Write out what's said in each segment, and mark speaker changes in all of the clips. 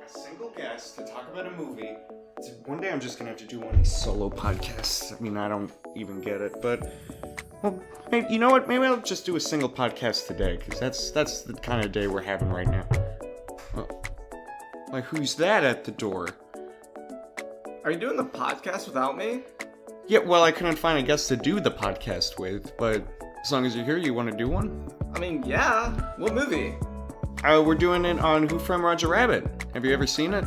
Speaker 1: a single guest to talk about a movie. One day I'm just gonna have to do one of these solo podcasts. I mean, I don't even get it, but well, maybe, you know what? Maybe I'll just do a single podcast today, because that's the kind of day we're having right now. Well, like, who's that at the door?
Speaker 2: Are you doing the podcast without me?
Speaker 1: Yeah, well, I couldn't find a guest to do the podcast with, but as long as you're here, you want to do one?
Speaker 2: I mean, yeah. What movie?
Speaker 1: We're doing it on Who Framed Roger Rabbit. Have you ever seen it?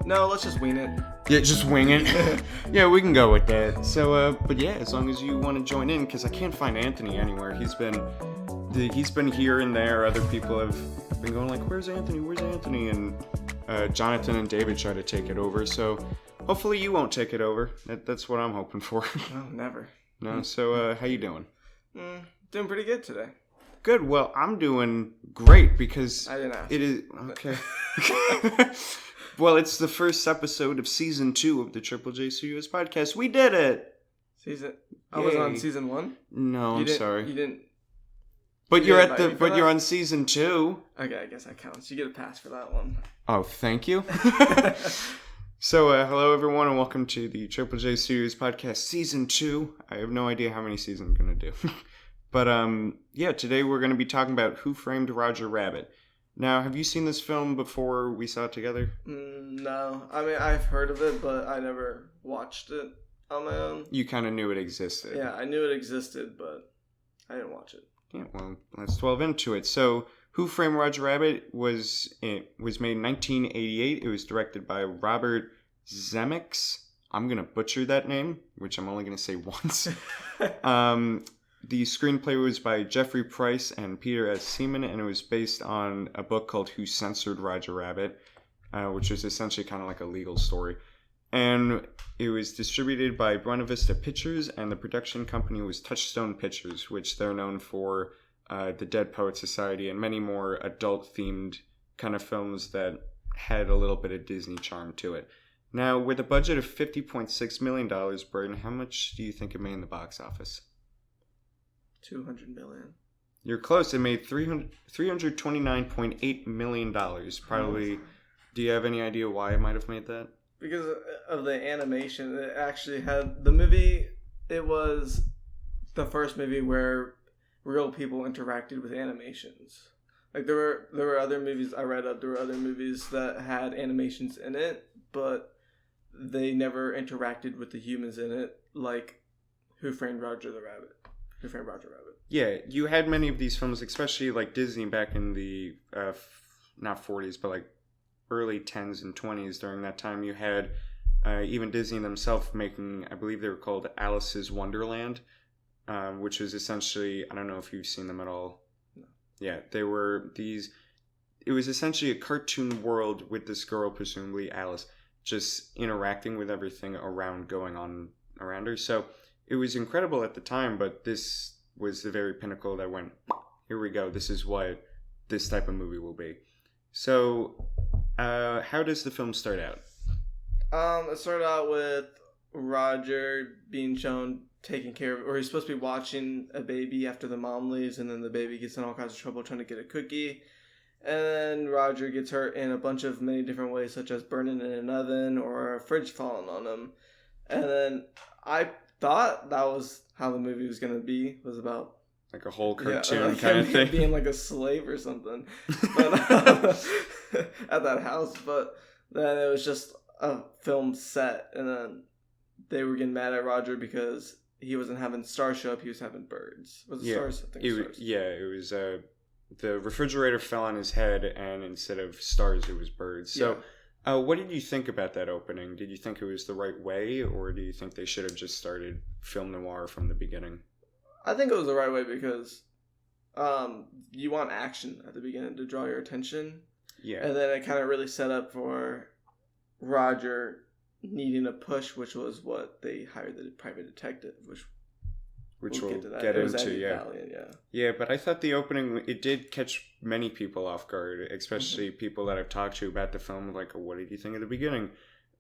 Speaker 2: No, let's just wing it.
Speaker 1: Yeah, just wing it. Yeah, we can go with that. So, but yeah, as long as you want to join in, because I can't find Anthony anywhere. He's been here and there. Other people have been going like, "Where's Anthony? Where's Anthony?" And Jonathan and David try to take it over. So hopefully you won't take it over. That's what I'm hoping for.
Speaker 2: No, never.
Speaker 1: No. So, how you doing?
Speaker 2: Doing pretty good today.
Speaker 1: Good. Well, I'm doing great because
Speaker 2: I didn't ask.
Speaker 1: it is okay. Well, it's the first episode of season 2 of the Triple J Studios podcast. We did it.
Speaker 2: I was on
Speaker 1: Yay.
Speaker 2: season 1.
Speaker 1: No, I'm sorry.
Speaker 2: You didn't.
Speaker 1: But
Speaker 2: you
Speaker 1: you're
Speaker 2: didn't
Speaker 1: at
Speaker 2: invite me
Speaker 1: the.
Speaker 2: for
Speaker 1: But
Speaker 2: that?
Speaker 1: you're on season 2.
Speaker 2: Okay, I guess that counts. You get a pass for that one.
Speaker 1: Oh, thank you. So, hello everyone, and welcome to the Triple J Studios podcast season 2. I have no idea how many seasons I'm gonna do, but yeah, today we're gonna be talking about Who Framed Roger Rabbit. Now, have you seen this film before we saw it together?
Speaker 2: No. I mean, I've heard of it, but I never watched it on my own.
Speaker 1: You kind of knew it existed.
Speaker 2: Yeah, I knew it existed, but I didn't watch it.
Speaker 1: Yeah, well, let's delve into it. So, Who Framed Roger Rabbit was made in 1988. It was directed by Robert Zemeckis. I'm going to butcher that name, which I'm only going to say once. The screenplay was by Jeffrey Price and Peter S. Seaman, and it was based on a book called Who Censored Roger Rabbit, which is essentially kind of like a legal story. And it was distributed by Buena Vista Pictures, and the production company was Touchstone Pictures, which they're known for the Dead Poets Society and many more adult-themed kind of films that had a little bit of Disney charm to it. Now, with a budget of $50.6 million, Burton, how much do you think it made in the box office?
Speaker 2: 200 million.
Speaker 1: You're close. It made $329.8 million. Probably. Do you have any idea why it might have made that?
Speaker 2: Because of the animation, it actually had the movie. It was the first movie where real people interacted with animations. Like there were other movies I read up. There were other movies that had animations in it, but they never interacted with the humans in it, like Who Framed Roger Rabbit.
Speaker 1: Yeah, you had many of these films, especially like Disney back in the not 40s, but like early 10s and 20s. During that time, you had even Disney themselves making, I believe they were called Alice's Wonderland, which was essentially, I don't know if you've seen them at all.
Speaker 2: No.
Speaker 1: Yeah, they were these. It was essentially a cartoon world with this girl, presumably Alice, just interacting with everything going on around her. So it was incredible at the time, but this was the very pinnacle that went, here we go, this is what this type of movie will be. So, how does the film start out?
Speaker 2: It started out with Roger being shown taking care of, or he's supposed to be watching a baby after the mom leaves, and then the baby gets in all kinds of trouble trying to get a cookie. And then Roger gets hurt in a bunch of many different ways, such as burning in an oven or a fridge falling on him. And then I thought that was how the movie was going to be, was about
Speaker 1: like a whole cartoon
Speaker 2: like
Speaker 1: kind of thing.
Speaker 2: Being like a slave or something but, at that house. But then it was just a film set, and then they were getting mad at Roger because he wasn't having stars show up, he was having birds. Was it stars? I think stars.
Speaker 1: Yeah, it was the refrigerator fell on his head, and instead of stars, it was birds. So, what did you think about that opening? Did you think it was the right way, or do you think they should have just started film noir from the beginning?
Speaker 2: I think it was the right way because you want action at the beginning to draw your attention.
Speaker 1: Yeah.
Speaker 2: And then it kind of really set up for Roger needing a push, which was what they hired the private detective, which we'll get into,
Speaker 1: yeah.
Speaker 2: Valiant, yeah.
Speaker 1: Yeah, but I thought the opening, it did catch many people off guard, especially people that I've talked to about the film, like, what did you think of the beginning?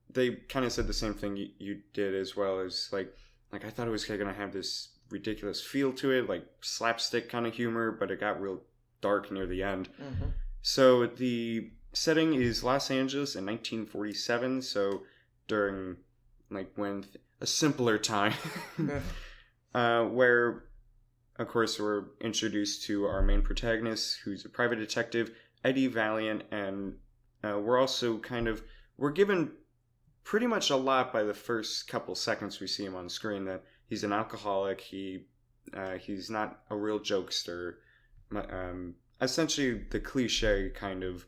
Speaker 1: They kind of said the same thing you did, as well as, like I thought it was going to have this ridiculous feel to it, like slapstick kind of humor, but it got real dark near the end. So setting is Los Angeles in 1947, so during like when a simpler time, where of course we're introduced to our main protagonist, who's a private detective, Eddie Valiant, and we're also we're given pretty much a lot by the first couple seconds we see him on screen that he's an alcoholic. He's not a real jokester. Essentially, the cliche kind of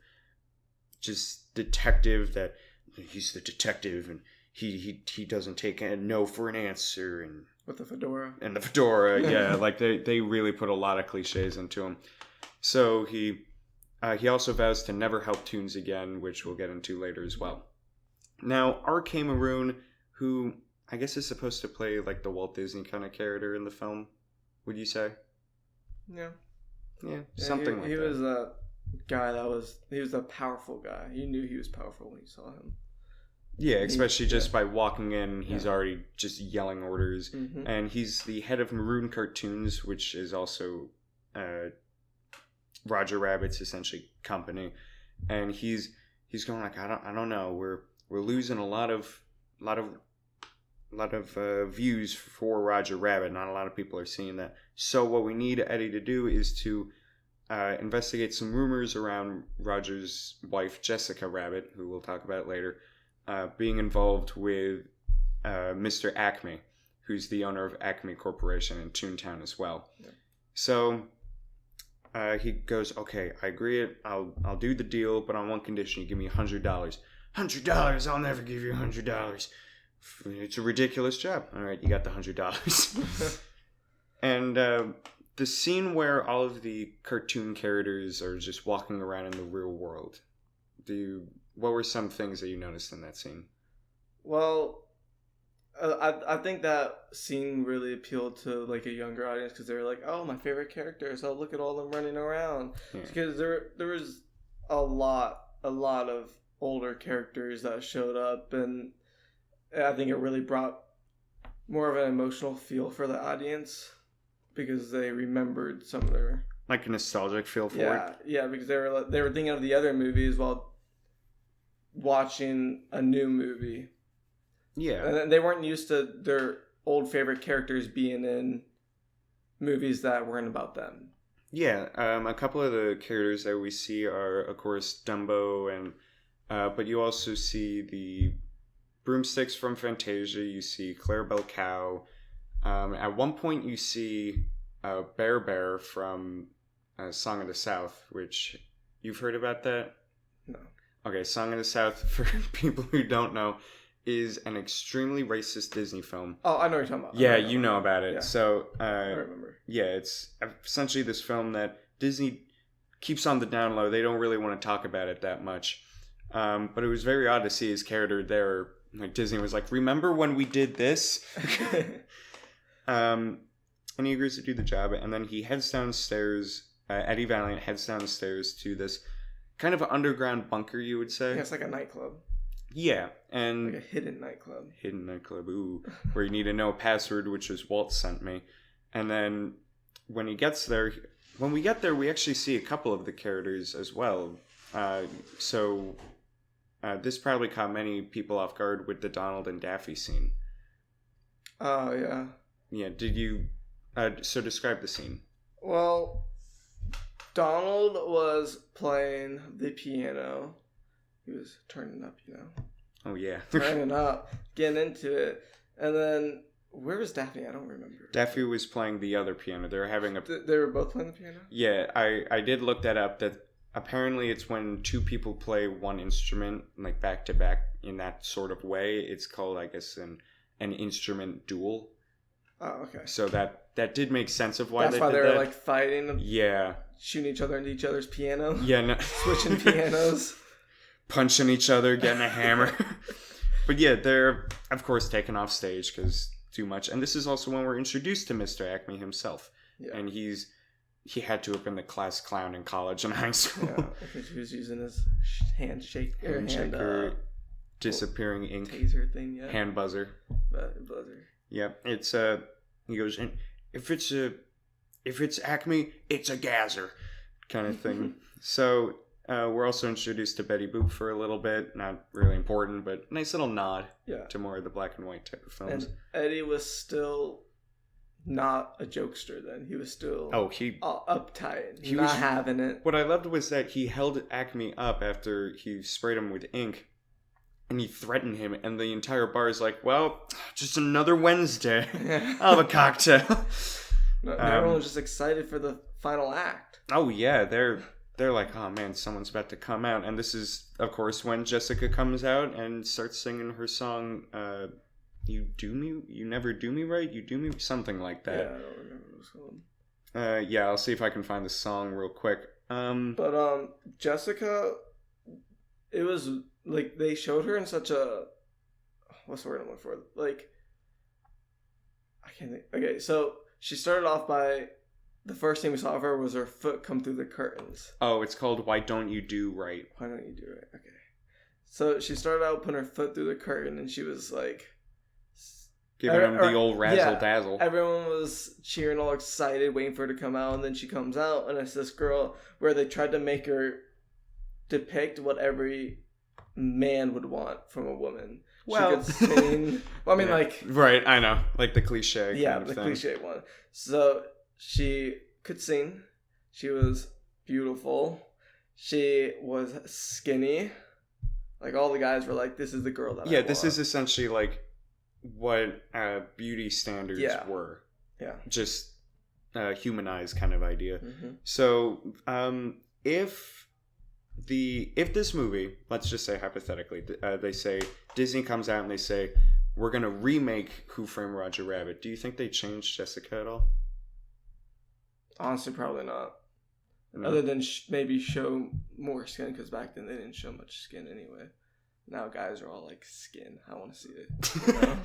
Speaker 1: just detective that he's the detective and he doesn't take a no for an answer, and
Speaker 2: with the fedora.
Speaker 1: And the fedora, yeah, like they really put a lot of cliches into him. So he also vows to never help Toons again, which we'll get into later as well. Now, R.K. Maroon, who I guess is supposed to play like the Walt Disney kind of character in the film, would you say?
Speaker 2: Yeah.
Speaker 1: Yeah, something like that.
Speaker 2: He was a guy he was a powerful guy. You knew he was powerful when you saw him.
Speaker 1: Yeah, especially just by walking in, he's already just yelling orders.
Speaker 2: Mm-hmm.
Speaker 1: And he's the head of Maroon Cartoons, which is also Roger Rabbit's essentially company. And he's going like, I don't know, we're losing a lot of views for Roger Rabbit. Not a lot of people are seeing that. So what we need Eddie to do is to investigate some rumors around Roger's wife, Jessica Rabbit, who we'll talk about later, being involved with Mr. Acme, who's the owner of Acme Corporation in Toontown as well. Yeah. So he goes, okay, I agree. I'll do the deal, but on one condition: you give me $100. $100? I'll never give you $100. It's a ridiculous job. All right, you got the $100. And the scene where all of the cartoon characters are just walking around in the real world. What were some things that you noticed in that scene?
Speaker 2: Well, I think that scene really appealed to like a younger audience because they were like, "Oh, my favorite characters! Oh, look at all them running around." Yeah. Because there was a lot of older characters that showed up, and I think it really brought more of an emotional feel for the audience because they remembered some of their
Speaker 1: like a nostalgic feel for it.
Speaker 2: Yeah, because they were thinking of the other movies while watching a new movie. Yeah. And they weren't used to their old favorite characters being in movies that weren't about them.
Speaker 1: Yeah, a couple of the characters that we see are, of course, Dumbo, and but you also see the Broomsticks from Fantasia. You see Clarabelle Cow. At one point, you see Bear from Song of the South, which you've heard about that?
Speaker 2: No.
Speaker 1: Okay, Song of the South, for people who don't know, is an extremely racist Disney film.
Speaker 2: Oh, I know what you're talking about.
Speaker 1: Yeah, you know about it. Yeah. So,
Speaker 2: I remember.
Speaker 1: Yeah, it's essentially this film that Disney keeps on the down low. They don't really want to talk about it that much. But it was very odd to see his character there. Like, Disney was like, remember when we did this? And he agrees to do the job. And then he heads downstairs. Eddie Valiant heads downstairs to this kind of an underground bunker, you would say.
Speaker 2: Yeah, it's like a nightclub.
Speaker 1: Yeah, and
Speaker 2: like a hidden nightclub,
Speaker 1: ooh, where you need to know a password, which is Walt sent me. And then when we get there, we actually see a couple of the characters as well. So this probably caught many people off guard with the Donald and Daffy scene.
Speaker 2: Oh, yeah.
Speaker 1: Yeah, did you... so describe the scene.
Speaker 2: Well, Donald was playing the piano. He was turning up,
Speaker 1: Oh, yeah.
Speaker 2: Turning up, getting into it. And then, where was Daffy? I don't remember.
Speaker 1: Daffy was playing the other piano. They were having a...
Speaker 2: They were both playing the piano?
Speaker 1: Yeah, I did look that up. That apparently it's when two people play one instrument, like back to back in that sort of way. It's called, I guess, an instrument duel.
Speaker 2: Oh, okay.
Speaker 1: So that did make sense of why
Speaker 2: That's why they were like fighting.
Speaker 1: Yeah.
Speaker 2: Shooting each other into each other's piano.
Speaker 1: Yeah. No.
Speaker 2: Switching pianos.
Speaker 1: Punching each other, getting a hammer. But yeah, they're, of course, taken off stage because too much. And this is also when we're introduced to Mr. Acme himself. Yeah. And he had to have been the class clown in college and high school.
Speaker 2: Yeah, because he was using his
Speaker 1: handshaker, disappearing ink.
Speaker 2: Taser thing, yeah.
Speaker 1: Hand buzzer.
Speaker 2: Buzzer.
Speaker 1: Yeah, it's he goes, and if it's Acme, it's a gazzer kind of thing. So we're also introduced to Betty Boop for a little bit. Not really important, but nice little nod
Speaker 2: Yeah.
Speaker 1: to more of the black and white type of films.
Speaker 2: And Eddie was still not a jokester then. He was still
Speaker 1: He
Speaker 2: uptight.
Speaker 1: he
Speaker 2: Not
Speaker 1: was-
Speaker 2: having it.
Speaker 1: What I loved was that he held Acme up after he sprayed him with ink, and he threatened him, and the entire bar is like, well, just another Wednesday. I'll have a cocktail.
Speaker 2: No, everyone was just excited for the final act.
Speaker 1: Oh, yeah, they're like, oh, man, someone's about to come out. And this is, of course, when Jessica comes out and starts singing her song, You never do me right, you do me, something like that.
Speaker 2: Yeah, I don't remember what it was called.
Speaker 1: Yeah, I'll see if I can find the song real quick.
Speaker 2: But Jessica, it was like they showed her in such a, what's the word I'm looking for? Like, I can't think. Okay, so she started off by, the first thing we saw of her was her foot come through the curtains.
Speaker 1: Oh, it's called Why Don't You Do Right?
Speaker 2: Why don't you do it? Okay. So she started out putting her foot through the curtain, and she was like,
Speaker 1: Giving him the old razzle dazzle.
Speaker 2: everyone was cheering, all excited, waiting for her to come out, and then she comes out, and it's this girl where they tried to make her depict what every man would want from a woman.
Speaker 1: Well,
Speaker 2: she could sing. Well, I mean,
Speaker 1: yeah.
Speaker 2: like,
Speaker 1: Right, I know, like the cliche.
Speaker 2: yeah,
Speaker 1: kind of
Speaker 2: the
Speaker 1: thing.
Speaker 2: cliche one. So she could sing. She was beautiful. She was skinny. Like, all the guys were like, "This is the girl that I
Speaker 1: Yeah,
Speaker 2: want."
Speaker 1: this is essentially like what beauty standards
Speaker 2: Yeah.
Speaker 1: were.
Speaker 2: Yeah.
Speaker 1: Just humanized kind of idea.
Speaker 2: Mhm.
Speaker 1: So, if this movie, let's just say hypothetically, they say Disney comes out and they say we're gonna remake Who Framed Roger Rabbit, do you think they changed Jessica at all?
Speaker 2: Honestly, probably not.
Speaker 1: No.
Speaker 2: Other than maybe show more skin, because back then they didn't show much skin anyway. Now guys are all like, skin, I want to see it. You know?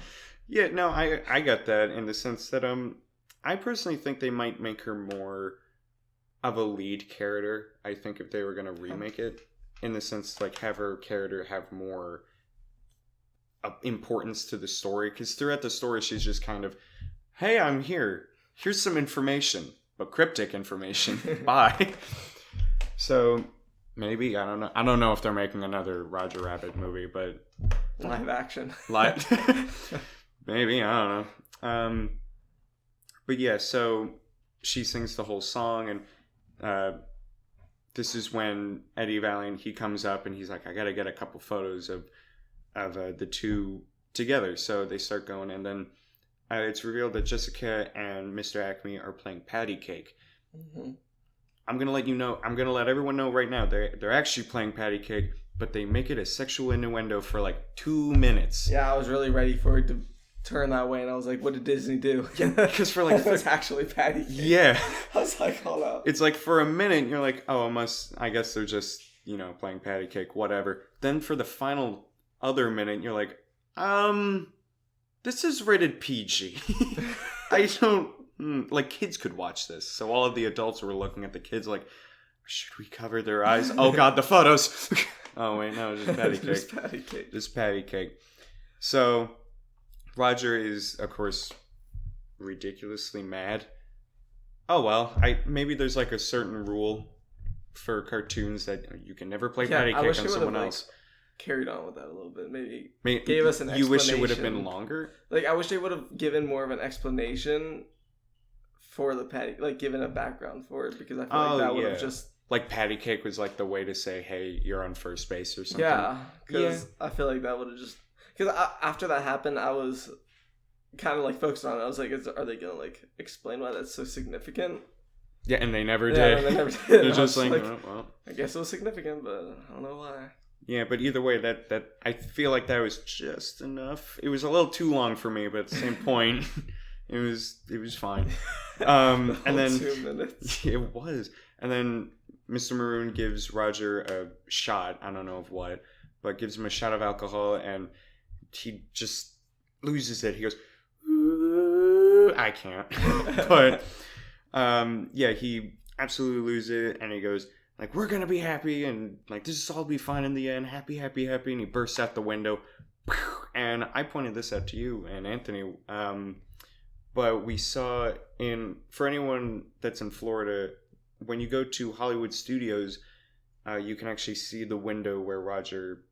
Speaker 1: Yeah, no, I got that in the sense that I personally think they might make her more of a lead character. I think if they were gonna remake it, in the sense like have her character have more importance to the story, because throughout the story she's just kind of, hey, I'm here. Here's some information, but cryptic information. Bye. So maybe I don't know if they're making another Roger Rabbit movie, but
Speaker 2: Live action.
Speaker 1: Maybe, I don't know. But yeah, so she sings the whole song, and this is when Eddie Valiant, he comes up and he's like, I gotta get a couple photos of the two together. So they start going, and then it's revealed that Jessica and Mr. Acme are playing patty cake.
Speaker 2: Mm-hmm.
Speaker 1: I'm gonna let everyone know right now, they're actually playing patty cake, but they make it a sexual innuendo for like 2 minutes.
Speaker 2: Yeah, I was really ready for it to turn that way, and I was like, what did Disney do?
Speaker 1: Yeah, because for like
Speaker 2: it's actually patty cake.
Speaker 1: yeah,
Speaker 2: I was like, hold up.
Speaker 1: it's like for a minute you're like, oh, I guess they're just playing patty cake, whatever. Then for the final other minute you're like, this is rated PG. I don't like, kids could watch this. So all of the adults were looking at the kids like, should we cover their eyes? Oh god, the photos. Oh wait, no, it's just patty cake.
Speaker 2: Just patty cake.
Speaker 1: Just patty cake. So Roger is, of course, ridiculously mad. Oh well, maybe there's like a certain rule for cartoons that you can never play patty
Speaker 2: I
Speaker 1: cake
Speaker 2: wish
Speaker 1: on
Speaker 2: it would've,
Speaker 1: someone else.
Speaker 2: Carried on with that a little bit. Maybe
Speaker 1: Maybe
Speaker 2: gave us an
Speaker 1: You wish it would have
Speaker 2: explanation.
Speaker 1: been longer?
Speaker 2: like, I wish they would have given more of an explanation for the patty, like given a background for it, because I feel like that would have just
Speaker 1: Like patty cake was like the way to say, hey, you're on first base or something.
Speaker 2: yeah, because I feel like that would have just, because after that happened, I was kind of like focused on it. I was like, are they gonna like explain why that's so significant?
Speaker 1: Yeah, and they never
Speaker 2: Yeah,
Speaker 1: did.
Speaker 2: they never did.
Speaker 1: They're
Speaker 2: I was
Speaker 1: just like,
Speaker 2: like,
Speaker 1: oh, well.
Speaker 2: I guess it was significant, but I don't know why.
Speaker 1: Yeah, but either way, that I feel like that was just enough. It was a little too long for me, but at the same point, it was fine. And then
Speaker 2: 2 minutes.
Speaker 1: it was, and then Mr. Maroon gives Roger a shot. I don't know of what, but gives him a shot of alcohol, and he just loses it. He goes, "Ooh," I can't, but yeah, he absolutely loses it, and he goes, like, we're gonna be happy, and like this will all be fine in the end, happy, happy, happy, and he bursts out the window. And I pointed this out to you and Anthony, but we saw for anyone that's in Florida, when you go to Hollywood Studios, you can actually see the window where Roger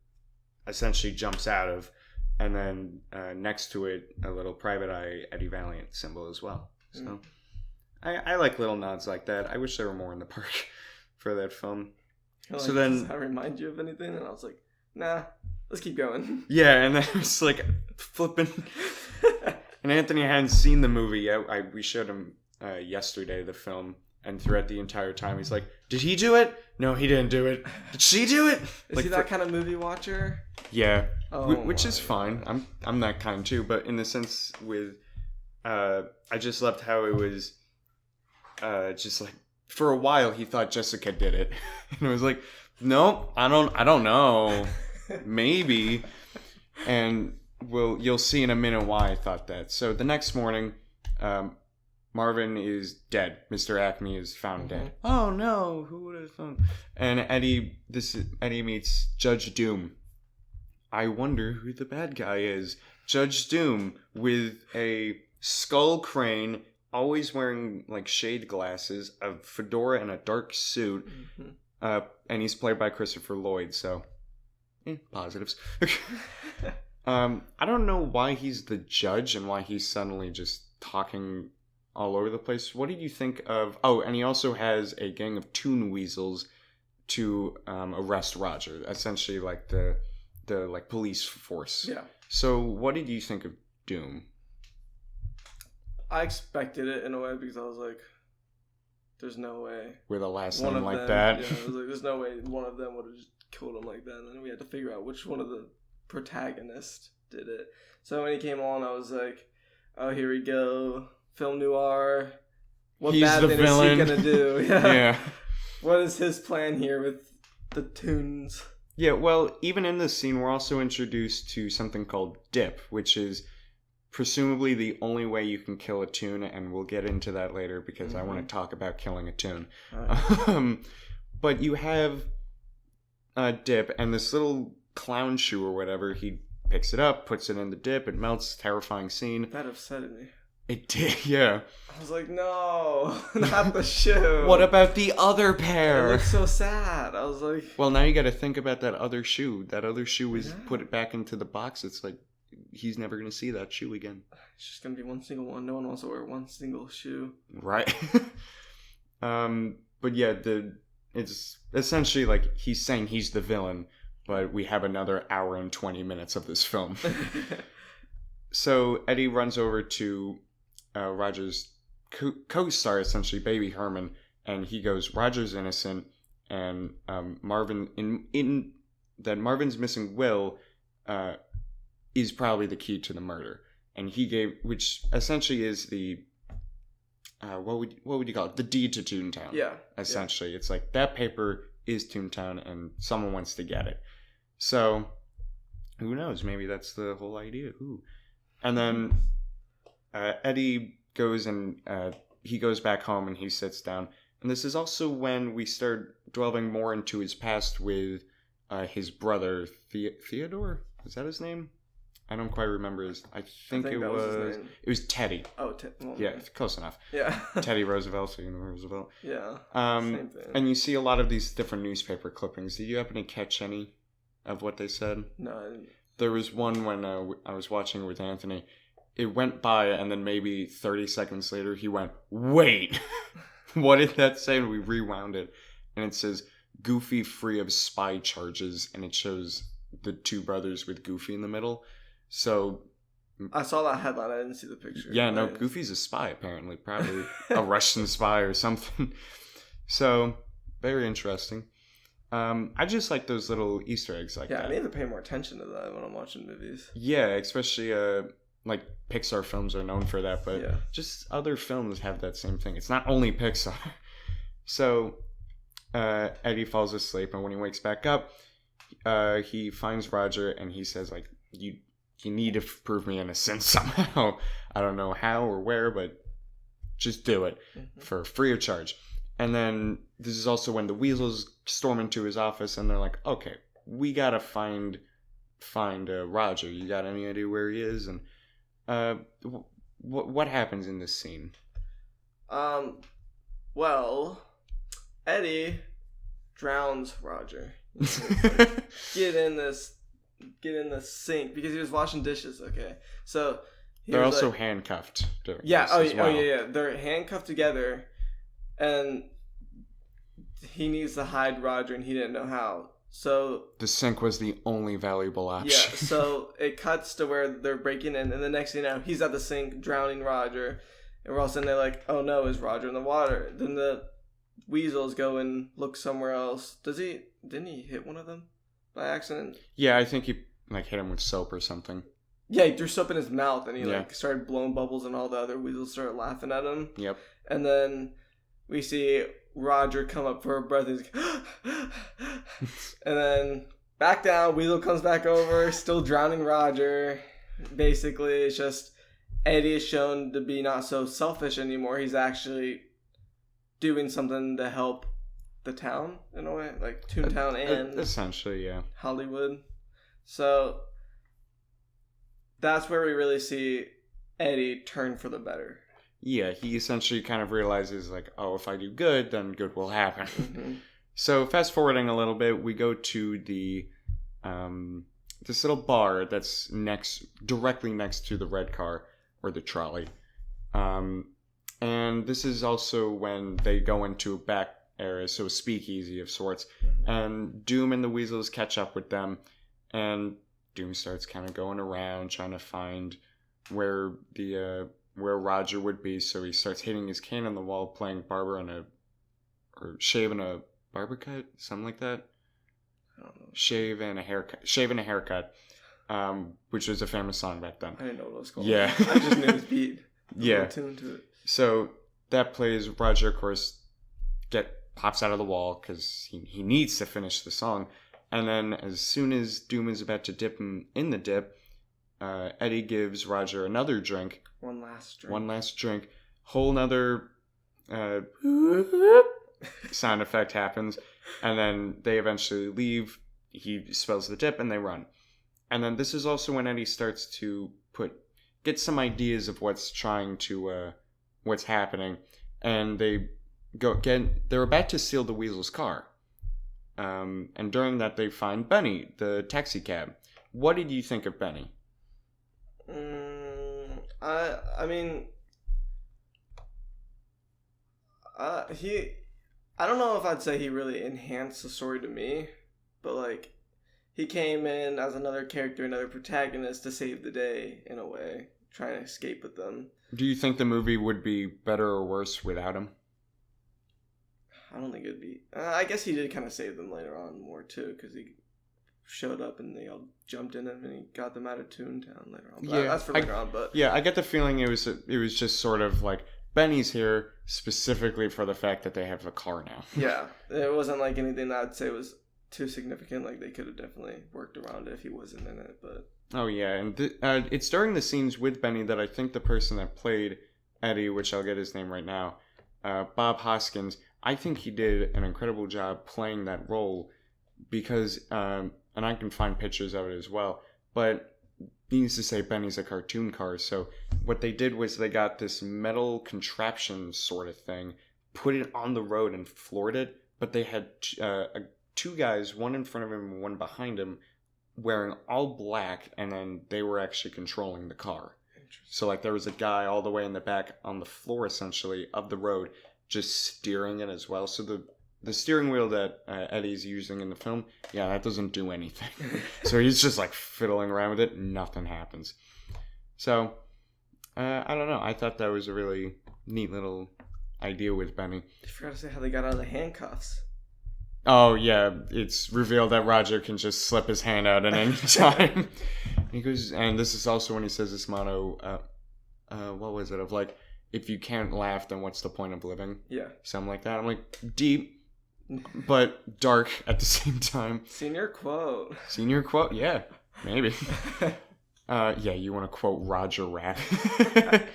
Speaker 1: essentially jumps out of, and then next to it, a little Private Eye Eddie Valiant symbol as well. So I like little nods like that. I wish there were more in the park for that film.
Speaker 2: Like,
Speaker 1: so then,
Speaker 2: does that remind you of anything? And I was like, nah, let's keep going.
Speaker 1: Yeah, and then it's like flipping. And Anthony hadn't seen the movie yet. We showed him yesterday the film, and throughout the entire time he's like, "Did he do it? No, he didn't do it. Did she do it?"
Speaker 2: Is
Speaker 1: like,
Speaker 2: he that kind of movie watcher?
Speaker 1: Yeah,
Speaker 2: oh
Speaker 1: which is fine. I'm that kind too, but in the sense with, I just loved how it was, just like for a while he thought Jessica did it, and it was like, nope, I don't know, maybe, and you'll see in a minute why I thought that. So the next morning, Marvin is dead. Mr. Acme is found dead. Oh no, who would have found? And Eddie meets Judge Doom. I wonder who the bad guy is. Judge Doom with a skull crane, always wearing like shade glasses, a fedora, and a dark suit. And he's played by Christopher Lloyd. So, positives. I don't know why he's the judge and why he's suddenly just talking all over the place. What did you think of... Oh, and he also has a gang of Toon Weasels to arrest Roger. Essentially like the like police force.
Speaker 2: Yeah.
Speaker 1: So what did you think of Doom?
Speaker 2: I expected it in a way because I was like, there's no way.
Speaker 1: With a last name like that?
Speaker 2: Yeah, I was like, there's no way one of them would have just killed him like that. And then we had to figure out which one of the protagonist did it. So when he came on, I was like, oh, here we go, film noir. What
Speaker 1: He's
Speaker 2: bad
Speaker 1: the
Speaker 2: thing
Speaker 1: villain.
Speaker 2: is he gonna do?
Speaker 1: Yeah.
Speaker 2: What is his plan here with the tunes?
Speaker 1: Yeah, well, even in this scene, we're also introduced to something called dip, which is presumably the only way you can kill a toon, and we'll get into that later because I want to talk about killing a toon.
Speaker 2: Right.
Speaker 1: But you have dip, and this little clown shoe or whatever, he picks it up, puts it in the dip, it melts, terrifying scene.
Speaker 2: That upsetted me.
Speaker 1: It did, yeah.
Speaker 2: I was like, no, not the shoe.
Speaker 1: What about the other
Speaker 2: It
Speaker 1: pair?
Speaker 2: looks so sad. I was like,
Speaker 1: Well, now you got to think about that other shoe. That other shoe was put it back into the box. It's like, he's never going to see that shoe again.
Speaker 2: it's just gonna be one single one. No one wants to wear one single shoe.
Speaker 1: Right. But yeah, it's essentially like he's saying he's the villain, but we have another hour and 20 minutes of this film. So Eddie runs over to Roger's co-star, essentially, Baby Herman, and he goes, Roger's innocent, and Marvin, in that Marvin's missing will is probably the key to the murder. And he gave, which essentially is the, what would you call it? The deed to Toontown.
Speaker 2: Yeah.
Speaker 1: Essentially. Yeah. It's like, that paper is Toontown, and someone wants to get it. So, who knows? Maybe that's the whole idea. Ooh. And then Eddie goes and he goes back home and he sits down. And this is also when we start delving more into his past with his brother, Theodore? Is that his name? I don't quite remember his... I think it was Teddy.
Speaker 2: Oh, well,
Speaker 1: yeah, close enough.
Speaker 2: Yeah.
Speaker 1: Teddy Roosevelt, so you know Roosevelt.
Speaker 2: Yeah,
Speaker 1: same thing. And you see a lot of these different newspaper clippings. Did you happen to catch any of what they said?
Speaker 2: No, I didn't.
Speaker 1: There was one when I was watching it with Anthony. It went by, and then maybe 30 seconds later, he went, wait! What did that say? And we rewound it. And it says, Goofy free of spy charges. And it shows the two brothers with Goofy in the middle. So...
Speaker 2: I saw that headline. I didn't see the picture.
Speaker 1: Yeah, no, Goofy's a spy, apparently. Probably a Russian spy or something. So, very interesting. I just like those little Easter eggs like that.
Speaker 2: Yeah, I need to pay more attention to that when I'm watching movies.
Speaker 1: Yeah, especially like Pixar films are known for that, but just other films have that same thing. It's not only Pixar. So Eddie falls asleep, and when he wakes back up, he finds Roger, and he says, like, you need to prove me innocent somehow. I don't know how or where, but just do it for free of charge. And then this is also when the Weasels storm into his office, and they're like, okay, we gotta find Roger. You got any idea where he is? And what happens in this scene?
Speaker 2: Well, Eddie drowns Roger. Get in the sink because he was washing dishes. Okay, so
Speaker 1: they're also handcuffed.
Speaker 2: Yeah.
Speaker 1: Oh
Speaker 2: yeah. They're handcuffed together, and he needs to hide Roger, and he didn't know how. So
Speaker 1: the sink was the only valuable option.
Speaker 2: Yeah. So it cuts to where they're breaking in, and the next thing you know, he's at the sink drowning Roger, and we're all sitting there like, "Oh no, is Roger in the water?" Then the weasels go and look somewhere else. Didn't he hit one of them by accident?
Speaker 1: Yeah, I think he hit him with soap or something.
Speaker 2: Yeah, he threw soap in his mouth and he started blowing bubbles and all the other weasels started laughing at him.
Speaker 1: Yep.
Speaker 2: And then we see Roger come up for a breath and he's and then back down, Weasel comes back over, still drowning Roger. Basically, it's just Eddie is shown to be not so selfish anymore. He's actually doing something to help the town in a way, like Toontown and
Speaker 1: essentially, yeah,
Speaker 2: Hollywood. So that's where we really see Eddie turn for the better.
Speaker 1: Yeah, he essentially kind of realizes oh, if I do good, then good will happen. Mm-hmm. So fast forwarding a little bit, we go to the this little bar that's directly next to the red car or the trolley. And this is also when they go into a back area, so a speakeasy of sorts. Mm-hmm. And Doom and the Weasels catch up with them, and Doom starts kind of going around trying to find where where Roger would be. So he starts hitting his cane on the wall, playing barber or shaving a barber cut, something like that. I don't know. Shave and a haircut, which was a famous song back then.
Speaker 2: I didn't know what it was called.
Speaker 1: Yeah,
Speaker 2: I just knew his beat.
Speaker 1: Yeah.
Speaker 2: Tuned to it.
Speaker 1: So that plays. Roger, of course, pops out of the wall because he needs to finish the song. And then as soon as Doom is about to dip him in the dip, Eddie gives Roger another drink.
Speaker 2: One last drink.
Speaker 1: Whole nother sound effect happens. And then they eventually leave. He spells the dip and they run. And then this is also when Eddie starts to get some ideas of what's happening. And they're about to steal the Weasel's car. And during that, they find Benny, the taxi cab. What did you think of Benny?
Speaker 2: I mean, I don't know if I'd say he really enhanced the story to me, but he came in as another character, another protagonist to save the day in a way, trying to escape with them.
Speaker 1: Do you think the movie would be better or worse without him?
Speaker 2: I don't think it'd be. I guess he did kind of save them later on more too, because he showed up and they all jumped in him and he got them out of Toontown later on. But that's for later on. But
Speaker 1: yeah, I get the feeling it was just sort of Benny's here specifically for the fact that they have a car now.
Speaker 2: Yeah, it wasn't anything that I'd say was too significant. They could have definitely worked around it if he wasn't in it. But
Speaker 1: oh yeah, and it's during the scenes with Benny that I think the person that played Eddie, which I'll get his name right now, Bob Hoskins, I think he did an incredible job playing that role because, and I can find pictures of it as well, but needs to say Benny's a cartoon car. So what they did was they got this metal contraption sort of thing, put it on the road and floored it, but they had two guys, one in front of him and one behind him, wearing all black, and then they were actually controlling the car. So there was a guy all the way in the back on the floor essentially of the road just steering it as well. So the steering wheel that Eddie's using in the film, that doesn't do anything. So he's just fiddling around with it. Nothing happens. So I don't know. I thought that was a really neat little idea with Benny.
Speaker 2: I forgot to say how they got out of the handcuffs.
Speaker 1: Oh yeah, it's revealed that Roger can just slip his hand out at any time. He goes, and this is also when he says this motto. What was it? Of if you can't laugh, then what's the point of living? Yeah, something like that. I'm deep, but dark at the same time.
Speaker 2: Senior quote.
Speaker 1: Yeah, maybe. You want to quote Roger Rabbit.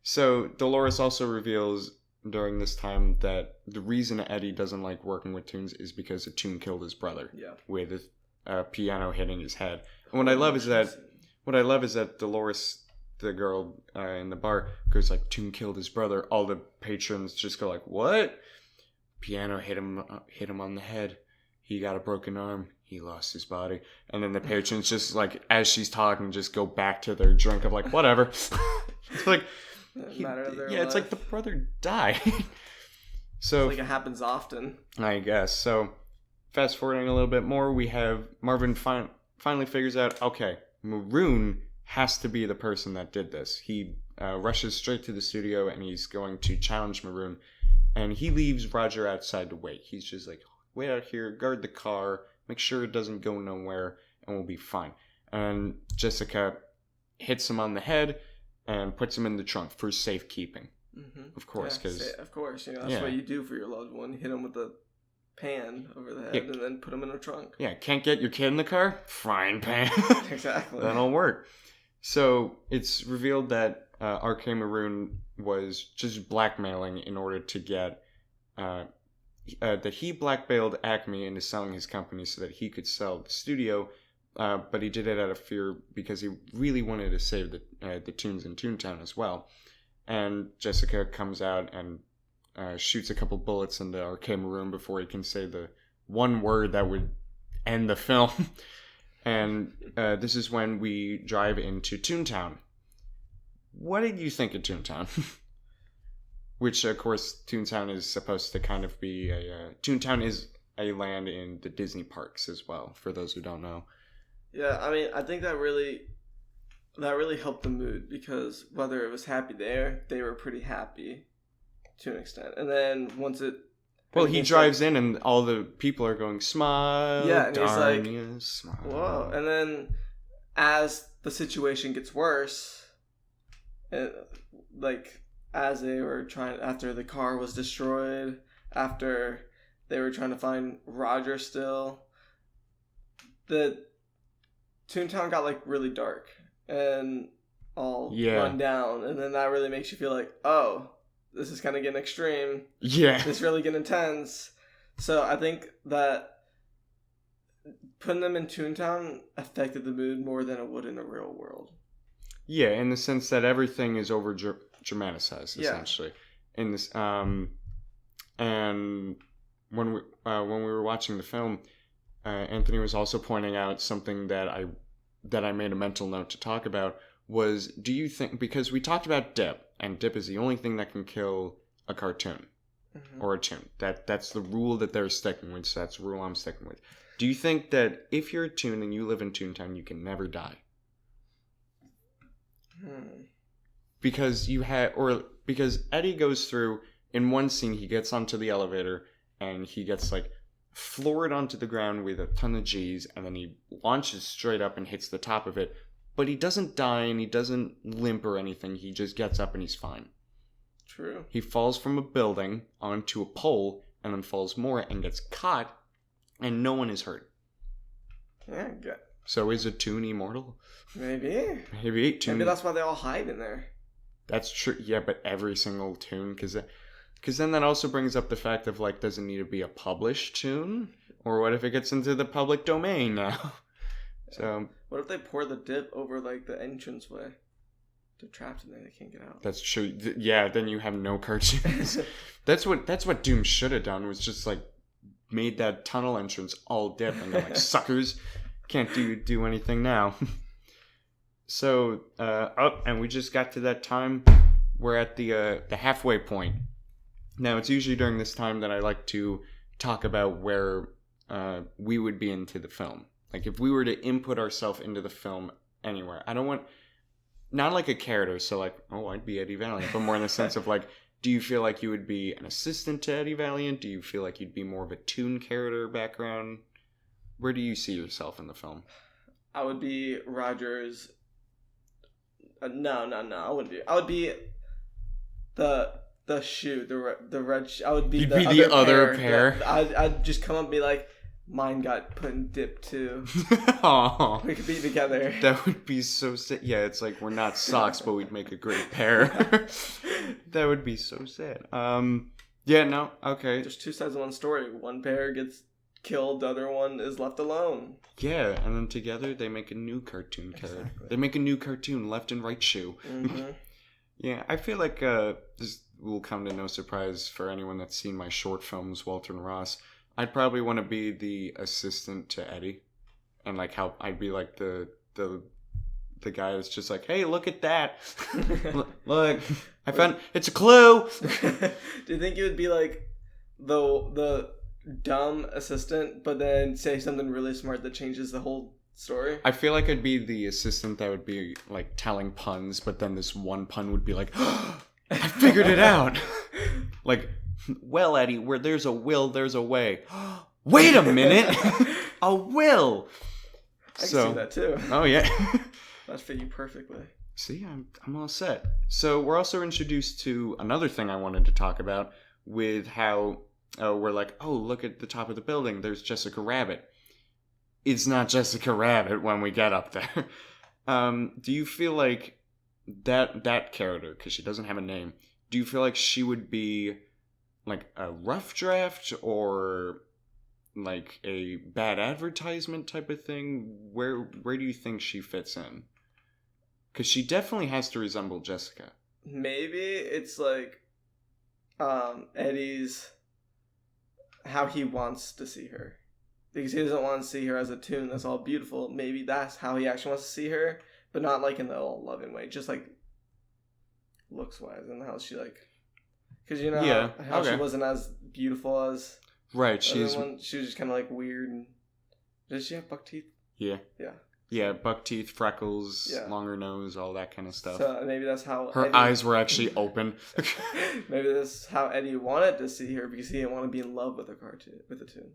Speaker 1: So Dolores also reveals during this time that the reason Eddie doesn't like working with Toons is because a Toon killed his brother. Yeah. With a piano hitting his head. And what I love is that Dolores, the girl in the bar, goes Toon killed his brother. All the patrons just go what? piano hit him on the head. He got a broken arm. He lost his body. And then the patrons just, like, as she's talking, just go back to their drink of, like, whatever. It's like, it's like the brother died. So,
Speaker 2: it's like it happens often.
Speaker 1: I guess. So, fast forwarding a little bit more, we have Marvin finally figures out, okay, Maroon has to be the person that did this. He rushes straight to the studio and he's going to challenge Maroon. And he leaves Roger outside to wait. He's just like, wait out here, guard the car, make sure it doesn't go nowhere, and we'll be fine. And Jessica hits him on the head and puts him in the trunk for safekeeping. Mm-hmm. Of course, because
Speaker 2: of course, that's what you do for your loved one. Hit him with a pan over the head and then put him in a trunk.
Speaker 1: Yeah, can't get your kid in the car? Frying pan.
Speaker 2: Exactly.
Speaker 1: That'll work. So it's revealed that R.K. Maroon was just blackmailing in order to get that he blackmailed Acme into selling his company so that he could sell the studio, but he did it out of fear because he really wanted to save the tunes in Toontown as well. And Jessica comes out and shoots a couple bullets into R.K. Maroon before he can say the one word that would end the film. And this is when we drive into Toontown. What did you think of Toontown? Which, of course, Toontown is supposed to kind of be Toontown is a land in the Disney parks as well, for those who don't know.
Speaker 2: Yeah, I mean, I think that really helped the mood, because whether it was happy there, they were pretty happy to an extent. And then once it...
Speaker 1: Well, he drives in and all the people are going, smile,
Speaker 2: yeah, and he's like,
Speaker 1: yes, smile.
Speaker 2: Whoa. And then as the situation gets worse, as they were after the car was destroyed, after they were trying to find Roger still, the Toontown got really dark and all run down, and then that really makes you feel like, oh, this is kind of getting extreme.
Speaker 1: Yeah.
Speaker 2: This is really getting intense. So I think that putting them in Toontown affected the mood more than it would in the real world.
Speaker 1: Yeah, in the sense that everything is over dramatized, essentially. Yeah. In this, and when we were watching the film, Anthony was also pointing out something that I made a mental note to talk about was, do you think, because we talked about dip, and dip is the only thing that can kill a cartoon or a tune. That's the rule that they're sticking with, so that's the rule I'm sticking with. Do you think that if you're a tune and you live in Toontown, you can never die? Because because Eddie goes through, in one scene, he gets onto the elevator and he gets floored onto the ground with a ton of G's, and then he launches straight up and hits the top of it, but he doesn't die and he doesn't limp or anything. He just gets up and he's fine.
Speaker 2: True.
Speaker 1: He falls from a building onto a pole and then falls more and gets caught, and no one is hurt.
Speaker 2: Yeah, good.
Speaker 1: So is a tune immortal?
Speaker 2: Maybe.
Speaker 1: Maybe
Speaker 2: that's why they all hide in there.
Speaker 1: That's true. Yeah, but every single tune, because then that also brings up the fact of does it need to be a published tune, or what if it gets into the public domain now? So
Speaker 2: what if they pour the dip over the entranceway? They're trapped in there; they can't get out.
Speaker 1: That's true. Yeah, then you have no cartoons. That's what Doom should have done, was just made that tunnel entrance all dip, and they're suckers, can't do anything now. So and we just got to that time. We're at the halfway point. Now, it's usually during this time that I like to talk about where we would be into the film. If we were to input ourselves into the film anywhere. I don't want, not like a character, so I'd be Eddie Valiant, but more in the sense of do you feel like you would be an assistant to Eddie Valiant? Do you feel like you'd be more of a toon character background? Where do you see yourself in the film?
Speaker 2: I would be Roger's... No, I wouldn't be. I would be the shoe, the red shoe. I would be the other pair. I'd just come up and be like, mine got put in dip too. Aww. We could be together.
Speaker 1: That would be so sad. Yeah, it's we're not socks, but we'd make a great pair. That would be so sad. Yeah, no, okay.
Speaker 2: There's two sides of one story. One pair gets killed, the other one is left alone.
Speaker 1: Yeah, and then together they make a new cartoon character. Exactly. They make a new cartoon, Left and Right Shoe. Mm-hmm. Yeah, I feel like this will come to no surprise for anyone that's seen my short films, Walter and Ross. I'd probably want to be the assistant to Eddie, and like how I'd be like the guy that's just like, hey, look at that, look, I found it's a clue.
Speaker 2: Do you think you would be like the dumb assistant, but then say something really smart that changes the whole story?
Speaker 1: I feel like I'd be the assistant that would be like telling puns, but then this one pun would be like, I figured it out. Like, well, Eddie, where there's a will, there's a way. Wait a minute, a will.
Speaker 2: I can see that too.
Speaker 1: Oh yeah.
Speaker 2: That fit you perfectly.
Speaker 1: See, I'm all set. So we're also introduced to another thing I wanted to talk about with how we're like, oh, look at the top of the building. There's Jessica Rabbit. It's not Jessica Rabbit when we get up there. Do you feel like that character, because she doesn't have a name, do you feel like she would be like a rough draft or like a bad advertisement type of thing? Where do you think she fits in? Because she definitely has to resemble Jessica.
Speaker 2: Maybe it's like Eddie's how he wants to see her. Because he doesn't want to see her as a toon that's all beautiful. Maybe that's how he actually wants to see her, but not like in the all loving way. Just like looks wise and how she like, because you know how she wasn't as beautiful as
Speaker 1: right.
Speaker 2: She was just kind of like weird. And does she have buck teeth?
Speaker 1: Yeah.
Speaker 2: Yeah.
Speaker 1: Yeah, buck teeth, freckles, longer nose, all that kind of stuff.
Speaker 2: So maybe that's how
Speaker 1: her eyes were actually open.
Speaker 2: Maybe that's how Eddie wanted to see her because he didn't want to be in love with a cartoon, with a toon.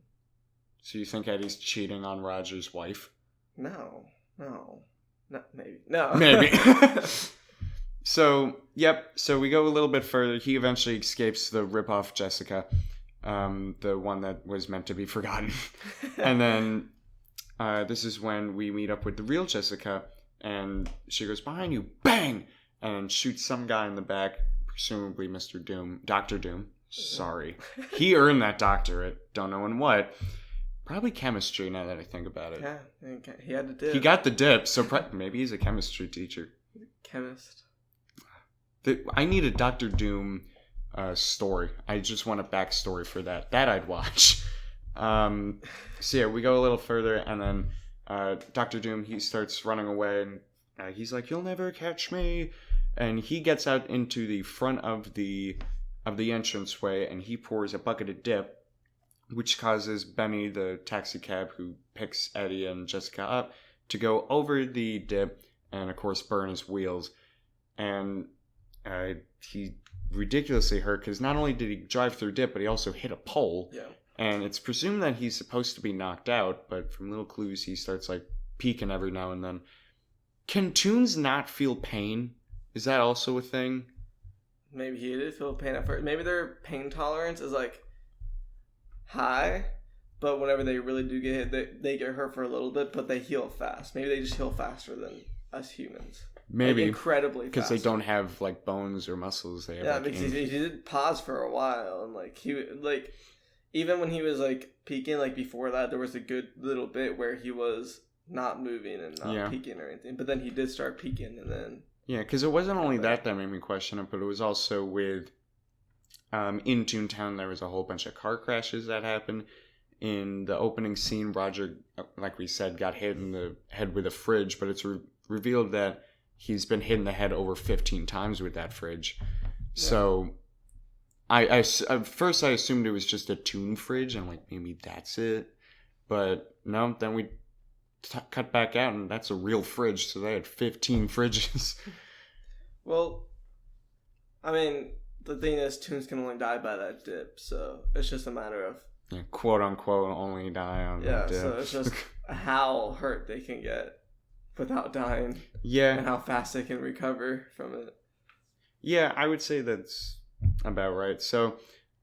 Speaker 1: So you think Eddie's cheating on Roger's wife?
Speaker 2: No, maybe. No.
Speaker 1: Maybe. So, yep. So we go a little bit further. He eventually escapes the rip-off Jessica, the one that was meant to be forgotten. And then this is when we meet up with the real Jessica, and she goes, behind you, bang! And shoots some guy in the back, presumably Mr. Doom. Dr. Doom. Sorry. He earned that doctorate. Don't know in what. Probably chemistry, now that I think about it.
Speaker 2: Yeah, he had the dip.
Speaker 1: He got the dip, so maybe he's a chemistry teacher.
Speaker 2: Chemist.
Speaker 1: I need a Dr. Doom story. I just want a backstory for that. That I'd watch. So yeah, we go a little further, and then Dr. Doom, he starts running away, and he's like, "You'll never catch me!" And he gets out into the front of the entranceway, and he pours a bucket of dip, which causes Benny, the taxi cab who picks Eddie and Jessica up, to go over the dip and, of course, burn his wheels. And he ridiculously hurt because not only did he drive through dip, but he also hit a pole.
Speaker 2: Yeah.
Speaker 1: And it's presumed that he's supposed to be knocked out, but from little clues, he starts, like, peeking every now and then. Can toons not feel pain? Is that also a thing?
Speaker 2: Maybe he did feel pain at first. Maybe their pain tolerance is, like, high, but whenever they really do get hit, they get hurt for a little bit, but they heal fast. Maybe they just heal faster than us humans.
Speaker 1: Maybe.
Speaker 2: Like, incredibly fast.
Speaker 1: Because they don't have, like, bones or muscles. They have,
Speaker 2: yeah, because he did pause for a while, and, like, even when he was, like, peaking, like, before that, there was a good little bit where he was not moving and not peaking or anything, but then he did start peaking, and then...
Speaker 1: Yeah, because it wasn't only that made me question it, but it was also with... in Toontown, there was a whole bunch of car crashes that happened. In the opening scene, Roger, like we said, got hit in the head with a fridge, but it's revealed that he's been hit in the head over 15 times with that fridge. Yeah. So, at first I assumed it was just a toon fridge, and like, maybe that's it. But no, then we cut back out, and that's a real fridge, so they had 15 fridges.
Speaker 2: Well, I mean... The thing is, toons can only die by that dip, so it's just a matter of...
Speaker 1: Yeah, quote-unquote, only die on that dip.
Speaker 2: Yeah, so it's just how hurt they can get without dying.
Speaker 1: Yeah.
Speaker 2: And how fast they can recover from it.
Speaker 1: Yeah, I would say that's about right. So,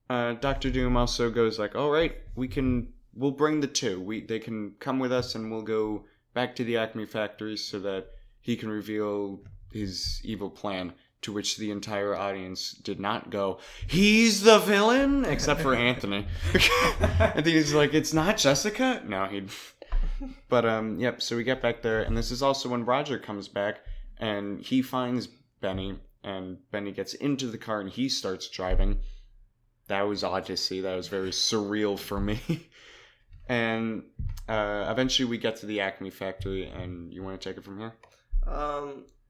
Speaker 1: Dr. Doom also goes like, all right, we'll bring the two. They can come with us, and we'll go back to the Acme factory so that he can reveal his evil plan. To which the entire audience did not go, he's the villain, except for Anthony. I think he's like, it's not Jessica? No, But, yep, so we get back there, and this is also when Roger comes back, and he finds Benny, and Benny gets into the car and he starts driving. That was odd to see. That was very surreal for me. And eventually we get to the Acme factory, and you want to take it from here?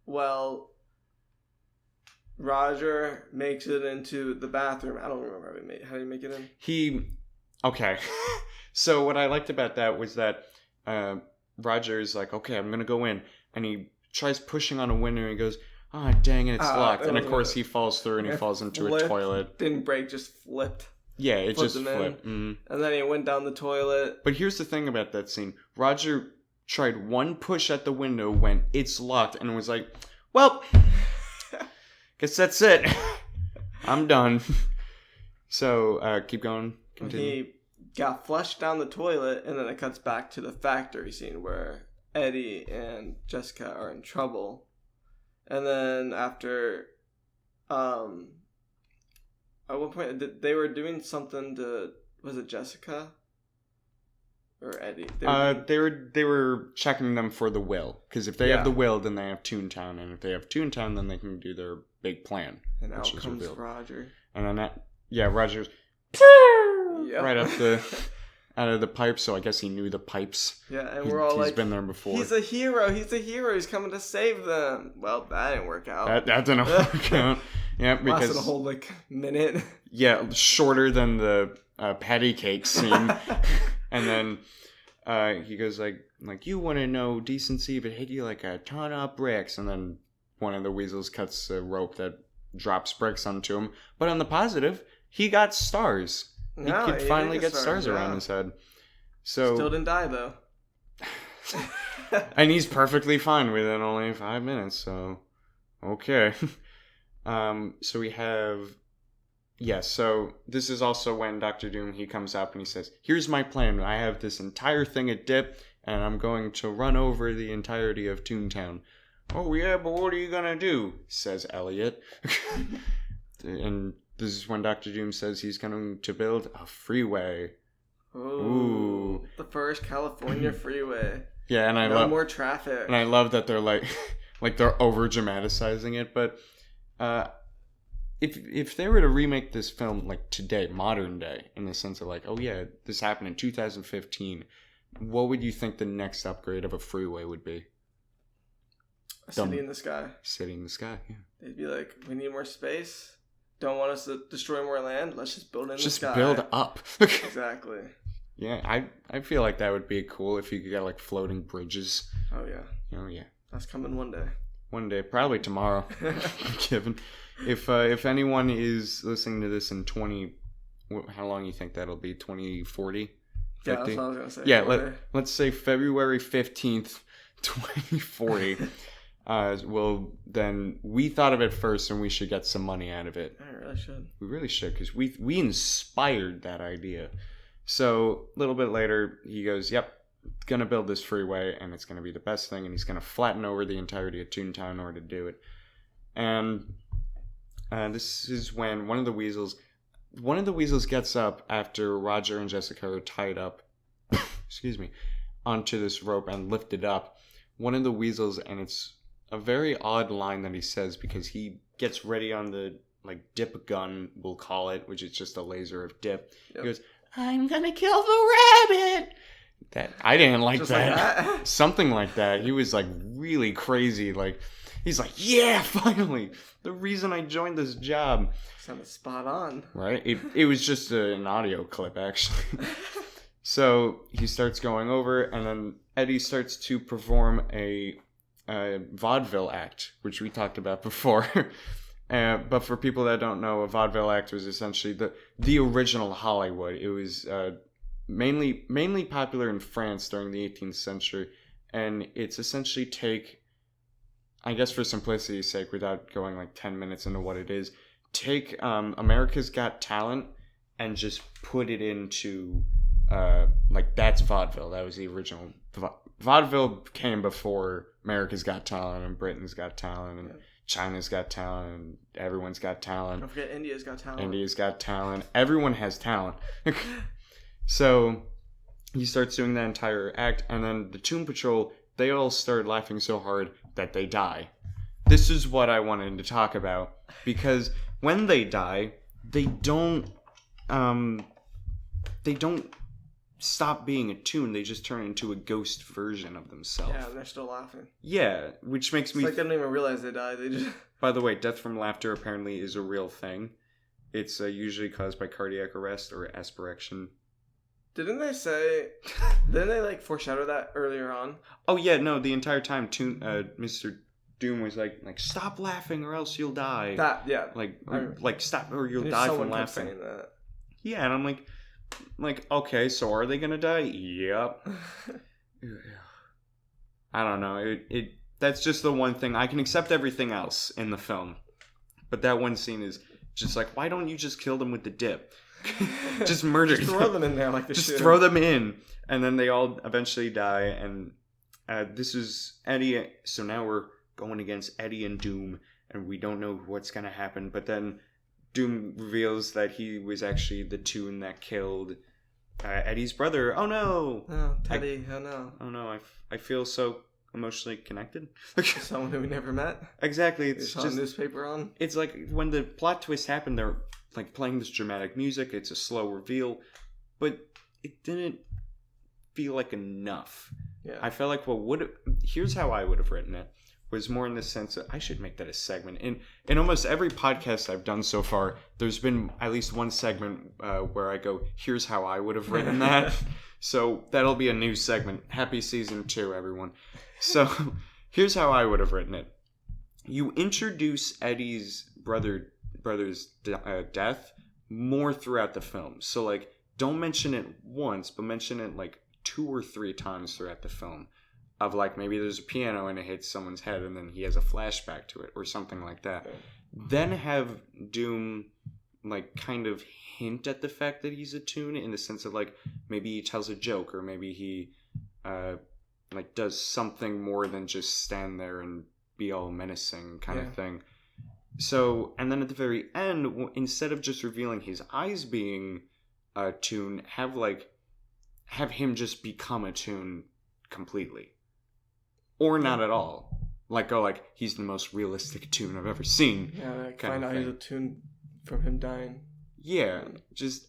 Speaker 2: Well, Roger makes it into the bathroom. I don't remember how do you make it in?
Speaker 1: Okay. So what I liked about that was that Roger is like, okay, I'm going to go in. And he tries pushing on a window and he goes, oh, dang it, it's locked. And of course he falls through and he falls into a toilet.
Speaker 2: Didn't break, just flipped.
Speaker 1: Yeah, it just flipped. Mm-hmm.
Speaker 2: And then he went down the toilet.
Speaker 1: But here's the thing about that scene. Roger tried one push at the window when it's locked and was like, well, guess that's it. I'm done. So, keep going. Continue.
Speaker 2: He got flushed down the toilet, and then it cuts back to the factory scene where Eddie and Jessica are in trouble. And then after, at one point, they were doing something to, was it Jessica? Or Eddie?
Speaker 1: They were checking them for the will. Because if they have the will, then they have Toontown. And if they have Toontown, then they can do their big plan.
Speaker 2: And out comes Roger.
Speaker 1: And then Roger's right up out of the pipes, so I guess he knew the pipes.
Speaker 2: Yeah, and we're all
Speaker 1: he's been there before.
Speaker 2: He's a hero. He's coming to save them. Well, that didn't work out.
Speaker 1: That didn't work out. Yeah, because
Speaker 2: lasted a whole minute.
Speaker 1: Yeah, shorter than the patty cake scene. And then he goes like you want to know decency, but hit you like a ton of bricks. And then one of the weasels cuts a rope that drops bricks onto him. But on the positive, he got stars. He could finally get stars around his head. So
Speaker 2: still didn't die though.
Speaker 1: And he's perfectly fine within only 5 minutes. So okay. So we have. Yes, so this is also when Dr. Doom, he comes up and he says, here's my plan. I have this entire thing of dip, and I'm going to run over the entirety of Toontown. Oh, yeah, but what are you going to do? Says Elliot. And this is when Dr. Doom says he's going to build a freeway.
Speaker 2: Ooh. The first California freeway.
Speaker 1: Yeah, and
Speaker 2: no more traffic.
Speaker 1: And I love that they're like they're over dramatizing it, but If they were to remake this film like today, modern day, in the sense of like, oh yeah, this happened in 2015, what would you think the next upgrade of a freeway would be?
Speaker 2: A city in the sky.
Speaker 1: City in the sky, yeah.
Speaker 2: They'd be like, we need more space. Don't want us to destroy more land. Let's just build in the sky.
Speaker 1: Just build up.
Speaker 2: Exactly.
Speaker 1: Yeah, I feel like that would be cool if you could get like floating bridges.
Speaker 2: Oh yeah.
Speaker 1: Oh yeah.
Speaker 2: That's coming one day.
Speaker 1: One day, probably tomorrow. Given. If anyone is listening to this in how long you think that'll be? 2040? 50?
Speaker 2: Yeah, that's what I was gonna say.
Speaker 1: Yeah, let's say February 15th, 2040. Well, then we thought of it first, and we should get some money out of it.
Speaker 2: I really should.
Speaker 1: We really should, because we inspired that idea. So a little bit later, he goes, "Yep, gonna build this freeway, and it's gonna be the best thing, and he's gonna flatten over the entirety of Toontown in order to do it." And this is when one of the weasels gets up after Roger and Jessica are tied up, excuse me, onto this rope and lifted up. One of the weasels, and it's a very odd line that he says because he gets ready on the dip gun, we'll call it, which is just a laser of dip. Yep. He goes, "I'm gonna kill the rabbit." That I didn't like that. Like that. Something like that. He was really crazy. He's like, yeah, finally. The reason I joined this job.
Speaker 2: Sounded spot on. Right?
Speaker 1: It was just an audio clip, actually. So he starts going over, and then Eddie starts to perform a vaudeville act, which we talked about before. But for people that don't know, a vaudeville act was essentially the original Hollywood. It was mainly popular in France during the 18th century, and it's essentially I guess for simplicity's sake, without going 10 minutes into what it is, take America's Got Talent and just put it into, that's vaudeville. That was the original. Vaudeville came before America's Got Talent and Britain's Got Talent and China's Got Talent and everyone's got talent.
Speaker 2: Don't forget India's Got Talent.
Speaker 1: India's Got Talent. Everyone has talent. So he starts doing that entire act, and then the Toon Patrol, they all start laughing so hard that they die. this is what I wanted to talk about, because when they die, they don't stop being a toon. They just turn into a ghost version of themselves.
Speaker 2: Yeah, they're still laughing.
Speaker 1: Yeah, which makes
Speaker 2: It's
Speaker 1: me...
Speaker 2: like they don't even realize they died. They just...
Speaker 1: By the way, death from laughter apparently is a real thing. It's usually caused by cardiac arrest or aspiration.
Speaker 2: Didn't they like foreshadow that earlier on?
Speaker 1: Oh yeah, no, the entire time Mr. Doom was like stop laughing or else you'll die.
Speaker 2: That, yeah.
Speaker 1: Like stop or you'll die from laughing.
Speaker 2: Saying that.
Speaker 1: Yeah, and I'm like, okay, so are they gonna die? Yep. I don't know. That's just the one thing. I can accept everything else in the film, but that one scene is just like, why don't you just kill them with the dip? Just murder them.
Speaker 2: Just throw them in there like the
Speaker 1: Just
Speaker 2: shit.
Speaker 1: throw them in, and then they all eventually die. And this is Eddie. So now we're going against Eddie and Doom, and we don't know what's gonna happen. But then Doom reveals that he was actually the toon that killed Eddie's brother. Oh no!
Speaker 2: Oh, Teddy. Oh no!
Speaker 1: Oh no! I feel so emotionally connected.
Speaker 2: Someone who we never met.
Speaker 1: Exactly. It's
Speaker 2: just
Speaker 1: just
Speaker 2: newspaper on.
Speaker 1: It's like when the plot twist happened, they're like playing this dramatic music. It's a slow reveal, but it didn't feel like enough.
Speaker 2: Yeah.
Speaker 1: I felt like here's how I would have written it. Was more in the sense that I should make that a segment. In almost every podcast I've done so far, there's been at least one segment where I go, here's how I would have written that. So that'll be a new segment. Happy season 2, everyone. So here's how I would have written it. You introduce Eddie's brother's death more throughout the film. So like, don't mention it once, but mention it like 2 or 3 times throughout the film. Of like, maybe there's a piano and it hits someone's head and then he has a flashback to it or something like that. Then have Doom like kind of hint at the fact that he's a toon in the sense of like, maybe he tells a joke or maybe he like does something more than just stand there and be all menacing kind of thing. So, and then at the very end, instead of just revealing his eyes being a toon, have him just become a toon completely. Or not at all. Like, he's the most realistic toon I've ever seen.
Speaker 2: Yeah, like find out he's a toon from him dying.
Speaker 1: Yeah, just...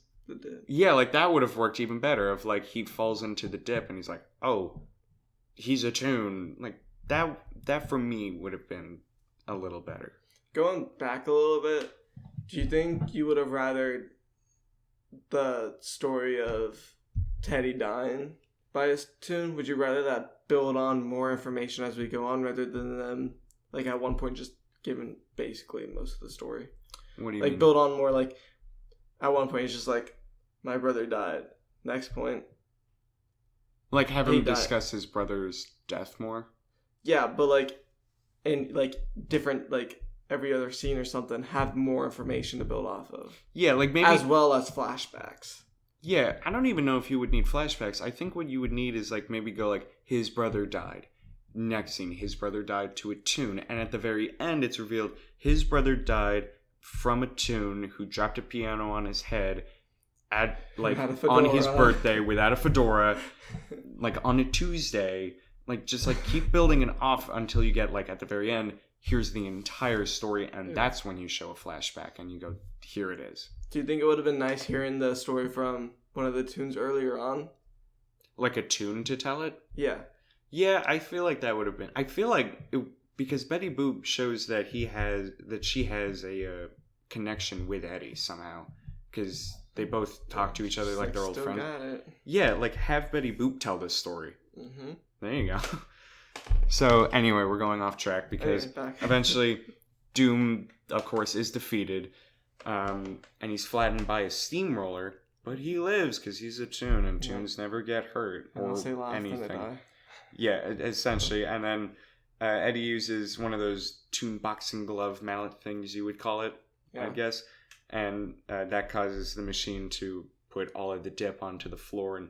Speaker 1: Yeah, like, that would have worked even better if, like, he falls into the dip and he's like, oh, he's a toon. Like, that for me would have been a little better.
Speaker 2: Going back a little bit, do you think you would have rather the story of Teddy dying by his toon? Would you rather that build on more information as we go on rather than them, like, at one point just giving basically most of the story?
Speaker 1: What do you
Speaker 2: mean?
Speaker 1: Like,
Speaker 2: build on more, like, at one point it's just like, my brother died. Next point.
Speaker 1: Like, have him discuss his brother's death more?
Speaker 2: Yeah, but, like, in, like, different, like, every other scene or something, have more information to build off of.
Speaker 1: Yeah, like, maybe...
Speaker 2: As well as flashbacks.
Speaker 1: Yeah, I don't even know if you would need flashbacks. I think what you would need is, like, maybe go, like, his brother died. Next scene, his brother died to a toon. And at the very end, it's revealed his brother died from a toon who dropped a piano on his head at, like, on his birthday without a fedora, like, on a Tuesday. Like, just, like, keep building it off until you get, like, at the very end, here's the entire story. And that's when you show a flashback and you go, here it is.
Speaker 2: Do you think it would have been nice hearing the story from one of the toons earlier on?
Speaker 1: Like a toon to tell it?
Speaker 2: Yeah.
Speaker 1: Yeah, I feel like that would have been... I feel like... because Betty Boop shows that she has a connection with Eddie somehow. Because they both talk to each other like they're old friends.
Speaker 2: Got it.
Speaker 1: Yeah, like have Betty Boop tell this story.
Speaker 2: Mm-hmm.
Speaker 1: There you go. So anyway, we're going off track because eventually Doom, of course, is defeated. And he's flattened by a steamroller, but he lives because he's a toon, and toons never get hurt or anything. Yeah, essentially. And then Eddie uses one of those toon boxing glove mallet things, you would call it, I guess. And that causes the machine to put all of the dip onto the floor, and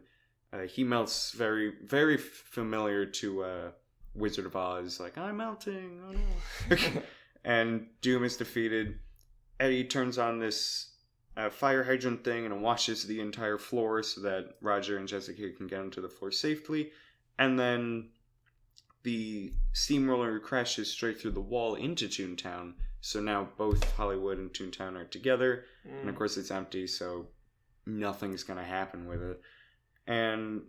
Speaker 1: he melts very, very familiar to Wizard of Oz, like, I'm melting, oh no. And Doom is defeated. Eddie turns on this fire hydrant thing and washes the entire floor so that Roger and Jessica can get onto the floor safely. And then the steamroller crashes straight through the wall into Toontown. So now both Hollywood and Toontown are together. And of course it's empty, so nothing's going to happen with it. And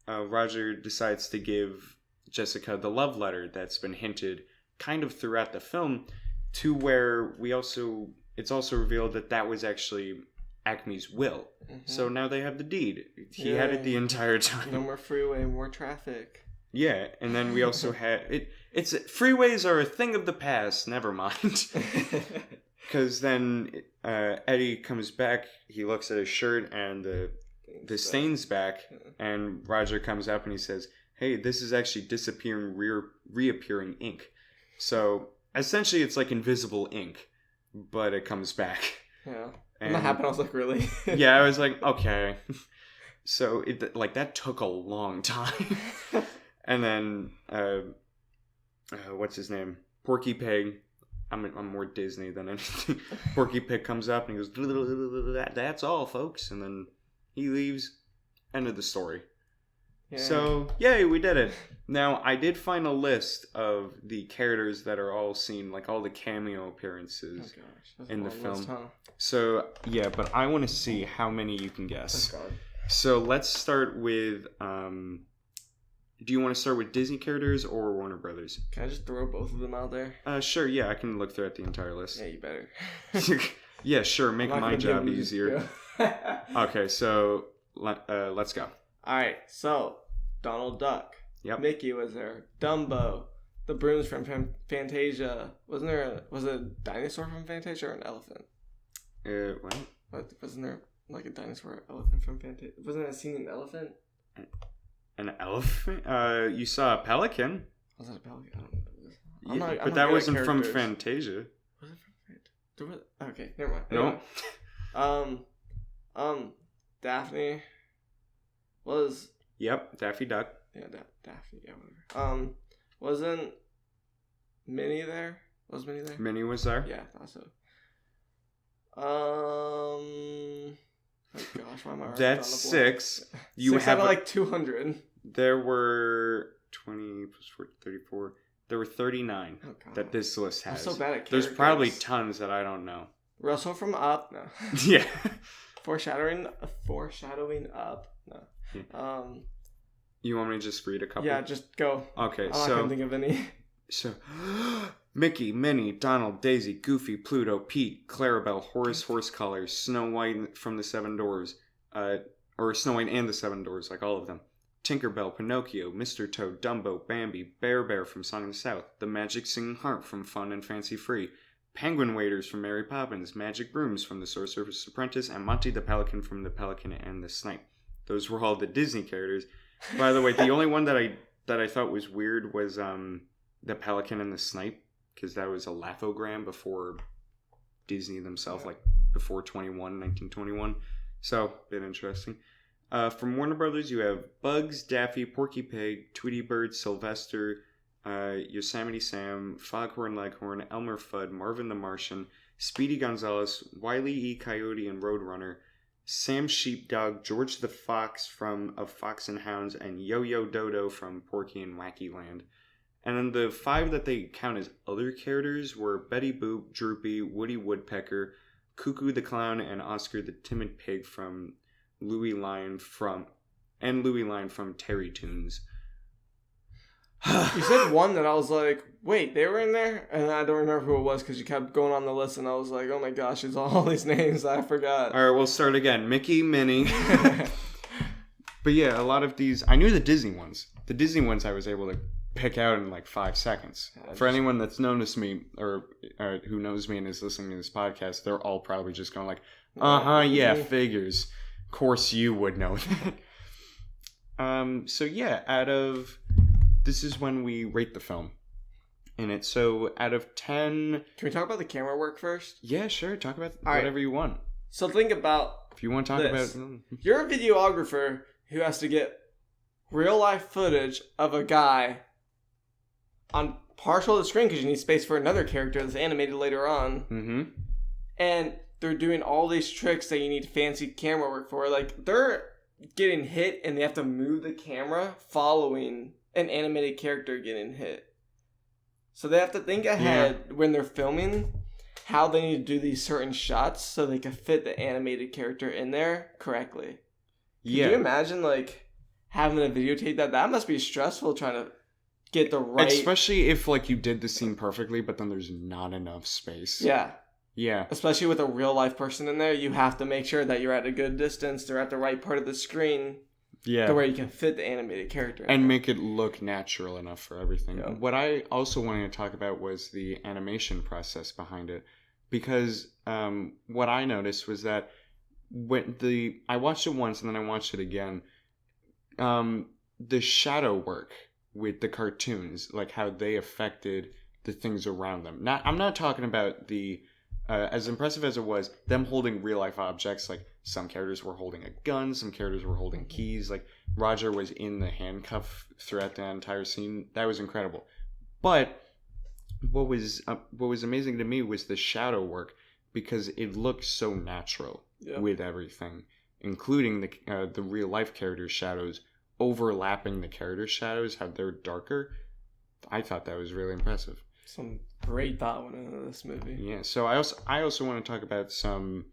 Speaker 1: Roger decides to give Jessica the love letter that's been hinted kind of throughout the film, to where it's also revealed that was actually Acme's will. So now they have the deed. He had it the entire time.
Speaker 2: No more freeway, more traffic.
Speaker 1: Yeah, and then we also had it's freeways are a thing of the past. Never mind. Because then Eddie comes back. He looks at his shirt and the stain's back, and Roger comes up and he says, "Hey, this is actually disappearing, reappearing ink." So essentially, it's like invisible ink, but it comes back.
Speaker 2: Yeah. When that happened, I was like, really?
Speaker 1: Yeah, I was like, okay. So that took a long time. And then what's his name? Porky Pig. I'm more Disney than anything. Porky Pig comes up and he goes, "That's all, folks," and then he leaves. End of the story. Yeah. So, yay, we did it. Now, I did find a list of the characters that are all seen, like all the cameo appearances in the film. List, huh? So, yeah, but I want to see how many you can guess. Oh, God. So, let's start with, do you want to start with Disney characters or Warner Brothers?
Speaker 2: Can I just throw both of them out there?
Speaker 1: Sure, yeah, I can look throughout the entire list.
Speaker 2: Yeah, you better.
Speaker 1: Yeah, sure, make my job easier. Okay, so, let's go.
Speaker 2: Alright, so, Donald Duck.
Speaker 1: Yep.
Speaker 2: Mickey was there. Dumbo. The brooms from Fantasia. Was it a dinosaur from Fantasia or an elephant?
Speaker 1: What?
Speaker 2: Wasn't there like a dinosaur elephant from Fantasia? Wasn't I seeing an elephant?
Speaker 1: An elephant? You saw a pelican.
Speaker 2: Was it a pelican? I don't know.
Speaker 1: But that wasn't from Fantasia.
Speaker 2: Was it from Fantasia? Okay, never mind. No. Daphne was...
Speaker 1: Yep, Daffy Duck.
Speaker 2: Yeah, Daphne, yeah, whatever. Wasn't Minnie there? Was Minnie there?
Speaker 1: Minnie was there?
Speaker 2: Yeah, I thought so. Oh gosh, why am I
Speaker 1: That's 6. You
Speaker 2: 6
Speaker 1: have
Speaker 2: out of like 200.
Speaker 1: There were 20 plus 4, 34. There were 39 that this list has.
Speaker 2: I'm so bad at characters.
Speaker 1: There's probably tons that I don't know.
Speaker 2: Russell from Up? No.
Speaker 1: Yeah.
Speaker 2: Foreshadowing Up? No. Yeah.
Speaker 1: You want me to just read a couple?
Speaker 2: Yeah, just go.
Speaker 1: Okay,
Speaker 2: I can't think of any.
Speaker 1: So, Mickey, Minnie, Donald, Daisy, Goofy, Pluto, Pete, Clarabelle, Horace Horsecollar, Snow White from the Seven Dwarfs, or Snow White and the Seven Dwarfs, like all of them. Tinkerbell, Pinocchio, Mr. Toad, Dumbo, Bambi, Bear from Song of the South, the Magic Singing Harp from Fun and Fancy Free, Penguin Waders from Mary Poppins, Magic Brooms from The Sorcerer's Apprentice, and Monty the Pelican from The Pelican and the Snipe. Those were all the Disney characters. By the way, the only one that I thought was weird was the Pelican and the Snipe, because that was a laughogram before Disney themselves, like before 1921. So, a bit interesting. From Warner Brothers, you have Bugs, Daffy, Porky Pig, Tweety Bird, Sylvester, Yosemite Sam, Foghorn Leghorn, Elmer Fudd, Marvin the Martian, Speedy Gonzales, Wile E. Coyote and Roadrunner, Sam Sheepdog, George the Fox from Of Fox and Hounds, and Yo-Yo Dodo from Porky and Wacky Land. And then the 5 that they count as other characters were Betty Boop, Droopy, Woody Woodpecker, Cuckoo the Clown, and Oscar the Timid Pig from Louie Line from Terry Toons.
Speaker 2: You said one that I was like, wait, they were in there? And I don't remember who it was because you kept going on the list and I was like, oh my gosh, it's all these names I forgot.
Speaker 1: Alright, we'll start again. Mickey, Minnie. But yeah, a lot of these, I knew the Disney ones. The Disney ones I was able to pick out in like 5 seconds. For anyone that's noticed me or who knows me and is listening to this podcast, they're all probably just going like, yeah, figures. Of course you would know that. So yeah, this is when we rate the film in it. So out of 10...
Speaker 2: Can we talk about the camera work first?
Speaker 1: Yeah, sure. Talk about whatever you want.
Speaker 2: So think about
Speaker 1: if you want to talk
Speaker 2: this.
Speaker 1: about...
Speaker 2: You're a videographer who has to get real life footage of a guy on partial of the screen because you need space for another character that's animated later on. Mm-hmm. And they're doing all these tricks that you need fancy camera work for. Like, they're getting hit and they have to move the camera following an animated character getting hit. So they have to think ahead when they're filming how they need to do these certain shots so they can fit the animated character in there correctly. Could you imagine like having to videotape that? That must be stressful trying to get the right...
Speaker 1: Especially if like you did the scene perfectly, but then there's not enough space.
Speaker 2: Yeah.
Speaker 1: Yeah.
Speaker 2: Especially with a real life person in there, you have to make sure that you're at a good distance, they're at the right part of the screen.
Speaker 1: Yeah.
Speaker 2: To where you can fit the animated character.
Speaker 1: And make it look natural enough for everything.
Speaker 2: Yeah.
Speaker 1: What I also wanted to talk about was the animation process behind it. Because what I noticed was that I watched it once and then I watched it again. The shadow work with the cartoons, like how they affected the things around them. I'm not talking about the... as impressive as it was, them holding real life objects, like some characters were holding a gun, some characters were holding keys, like Roger was in the handcuff throughout the entire scene. That was incredible. But what was amazing to me was the shadow work, because it looked so natural with everything, including the real life characters' shadows overlapping the characters' shadows, how they're darker. I thought that was really impressive.
Speaker 2: Some great thought went into this movie.
Speaker 1: Yeah, so I also want to talk about some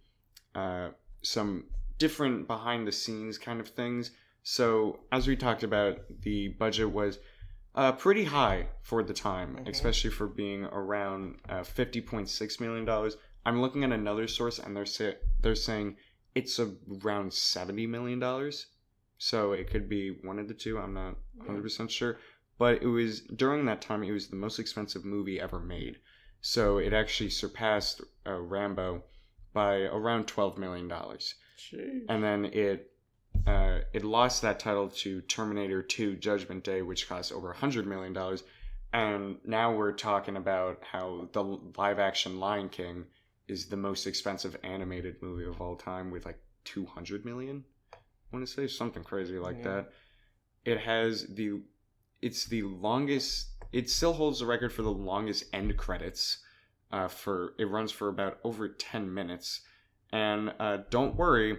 Speaker 1: different behind the scenes kind of things. So as we talked about, the budget was pretty high for the time, especially for being around $50.6 million. I'm looking at another source, and they're saying it's around $70 million. So it could be one of the two. I'm not 100% sure. But it was, during that time, it was the most expensive movie ever made. So it actually surpassed Rambo by around $12 million.
Speaker 2: Jeez.
Speaker 1: And then it lost that title to Terminator 2 Judgment Day, which cost over $100 million. And now we're talking about how the live-action Lion King is the most expensive animated movie of all time with like $200 million. I want to say something crazy like that. It's the longest. It still holds the record for the longest end credits. It runs for about over 10 minutes. And don't worry,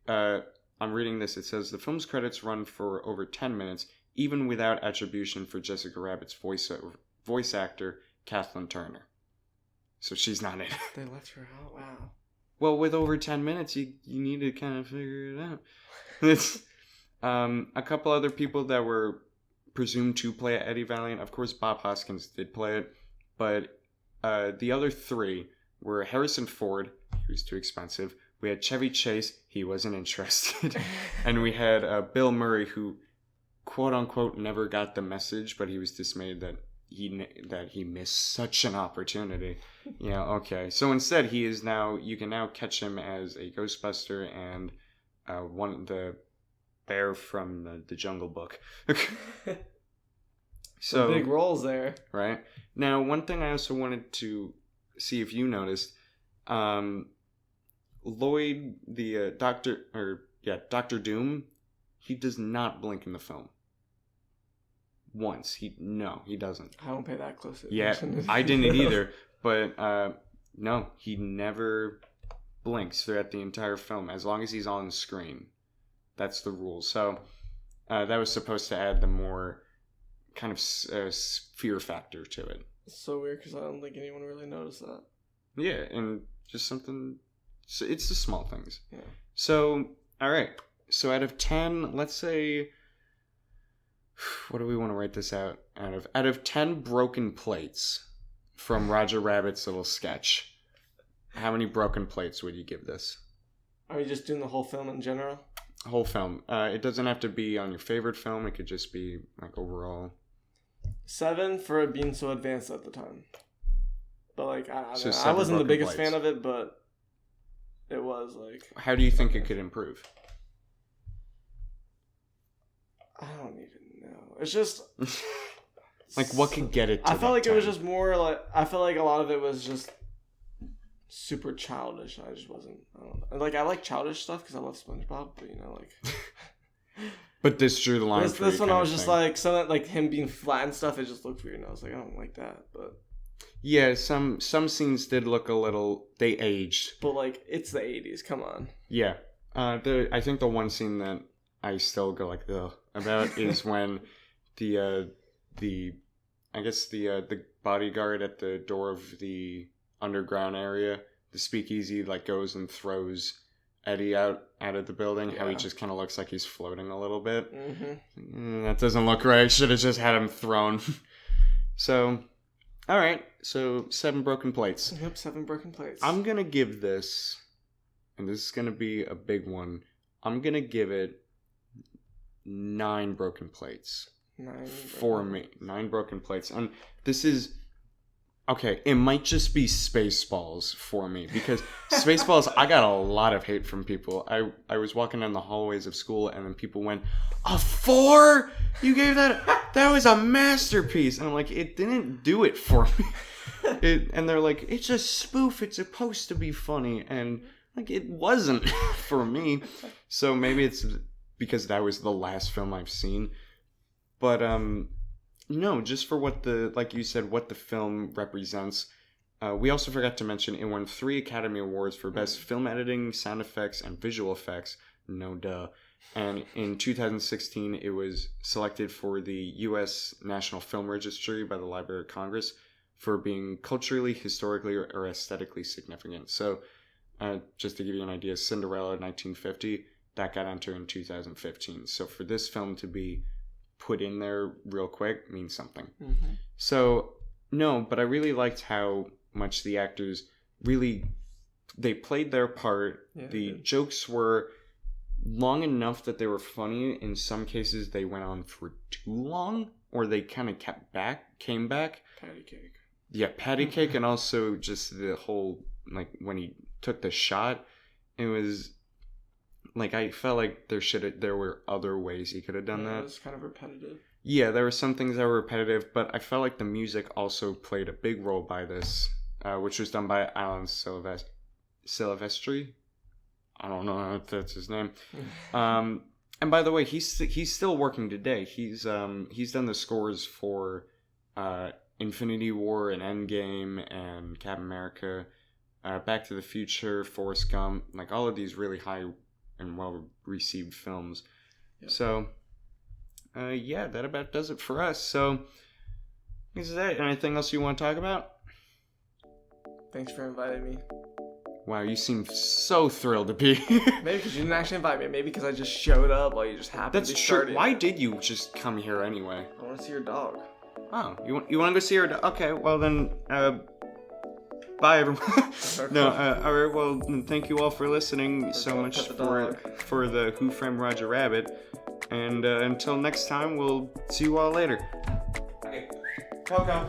Speaker 1: I'm reading this. It says the film's credits run for over 10 minutes, even without attribution for Jessica Rabbit's voice actor, Kathleen Turner. So she's not in it.
Speaker 2: They left her out. Wow.
Speaker 1: Well, with over 10 minutes, you need to kind of figure it out. It's a couple other people that were presumed to play Eddie Valiant. Of course, Bob Hoskins did play it, but the other three were Harrison Ford, he was too expensive. We had Chevy Chase, he wasn't interested, and we had Bill Murray, who quote unquote never got the message, but he was dismayed that he missed such an opportunity. Yeah, okay. So instead, you can now catch him as a Ghostbuster and the bear from the Jungle Book. So
Speaker 2: big roles there,
Speaker 1: right? Now, one thing I also wanted to see if you noticed, Lloyd, the Dr. Doom, he does not blink in the film. Once he doesn't.
Speaker 2: I don't pay that close attention.
Speaker 1: Yeah, I didn't either. But no, he never blinks throughout the entire film as long as he's on screen. That's the rule. So that was supposed to add the more kind of fear factor to it.
Speaker 2: It's so weird because I don't think anyone really noticed that.
Speaker 1: Yeah, and just something. So it's the small things.
Speaker 2: Yeah.
Speaker 1: So all right. So out of 10, let's say. What do we want to write this out of? Out of 10 broken plates from Roger Rabbit's little sketch, how many broken plates would you give this?
Speaker 2: Are you just doing the whole film in general?
Speaker 1: Whole film. It doesn't have to be on your favorite film. It could just be like overall.
Speaker 2: 7 for it being so advanced at the time. But like I
Speaker 1: So
Speaker 2: wasn't the biggest
Speaker 1: plates.
Speaker 2: fan of it, but it was like.
Speaker 1: How do you think it could improve?
Speaker 2: I don't even know. It's just
Speaker 1: like what could get it to
Speaker 2: I felt like
Speaker 1: 10?
Speaker 2: it was just more like I felt like a lot of it was just super childish. I just wasn't. I don't know. Like I like childish stuff because I love SpongeBob, but like.
Speaker 1: But this drew the line.
Speaker 2: This one I was just like something like him being flat and stuff. It just looked weird, and I was like, I don't like that. But
Speaker 1: yeah, some scenes did look a little. They aged.
Speaker 2: But like it's the 80s. Come on.
Speaker 1: Yeah. I think the one scene that I still go like ugh about is when the I guess the bodyguard at the door of the underground area, the speakeasy, like goes and throws Eddie out of the building. How he just kind of looks like he's floating a little bit. That doesn't look right. Should have just had him thrown. So, all right. So 7 broken plates.
Speaker 2: Yep, 7 broken plates.
Speaker 1: I'm gonna give this, and this is gonna be a big one. I'm gonna give it 9 broken plates.
Speaker 2: 9
Speaker 1: for me. 9 broken plates. And this is okay, it might just be Spaceballs for me, because Spaceballs, I got a lot of hate from people. I was walking down the hallways of school, and then people went, "A 4? You gave that? That was a masterpiece." And I'm like, it didn't do it for me. And they're like, it's a spoof. It's supposed to be funny, and like it wasn't for me. So maybe it's because that was the last film I've seen. But no, just for what like you said, what the film represents. We also forgot to mention it won 3 Academy Awards for Best Film Editing, Sound Effects, and Visual Effects. No duh. And in 2016, it was selected for the U.S. National Film Registry by the Library of Congress for being culturally, historically, or aesthetically significant. So, just to give you an idea, Cinderella 1950, that got entered in 2015. So for this film to be put in there real quick means something. So, no, but I really liked how much the actors really, they played their part. The jokes were long enough that they were funny. In some cases, they went on for too long, or they kind of came back.
Speaker 2: Patty cake.
Speaker 1: Yeah, patty cake, and also just the whole, like, when he took the shot, it was, like, I felt like there were other ways he could have done that.
Speaker 2: It was kind of repetitive.
Speaker 1: Yeah, there were some things that were repetitive, but I felt like the music also played a big role by this, which was done by Alan Silvestri. I don't know if that's his name. And by the way, he's still working today. He's done the scores for Infinity War and Endgame and Captain America, Back to the Future, Forrest Gump, like all of these really high and well received films. Yep. So yeah, that about does it for us. So is that anything else you want to talk about?
Speaker 2: Thanks for inviting me.
Speaker 1: Wow, you seem so thrilled to be.
Speaker 2: Maybe because you didn't actually invite me. Maybe because I just showed up while you just happened to be starting.
Speaker 1: Why did you just come here anyway?
Speaker 2: I want to see your dog.
Speaker 1: Oh, you want to go see her dog? Okay, well then, bye everyone. No, all right. Well, thank you all for listening so much for the Who Framed Roger Rabbit, and until next time, we'll see you all later. Okay, Coco.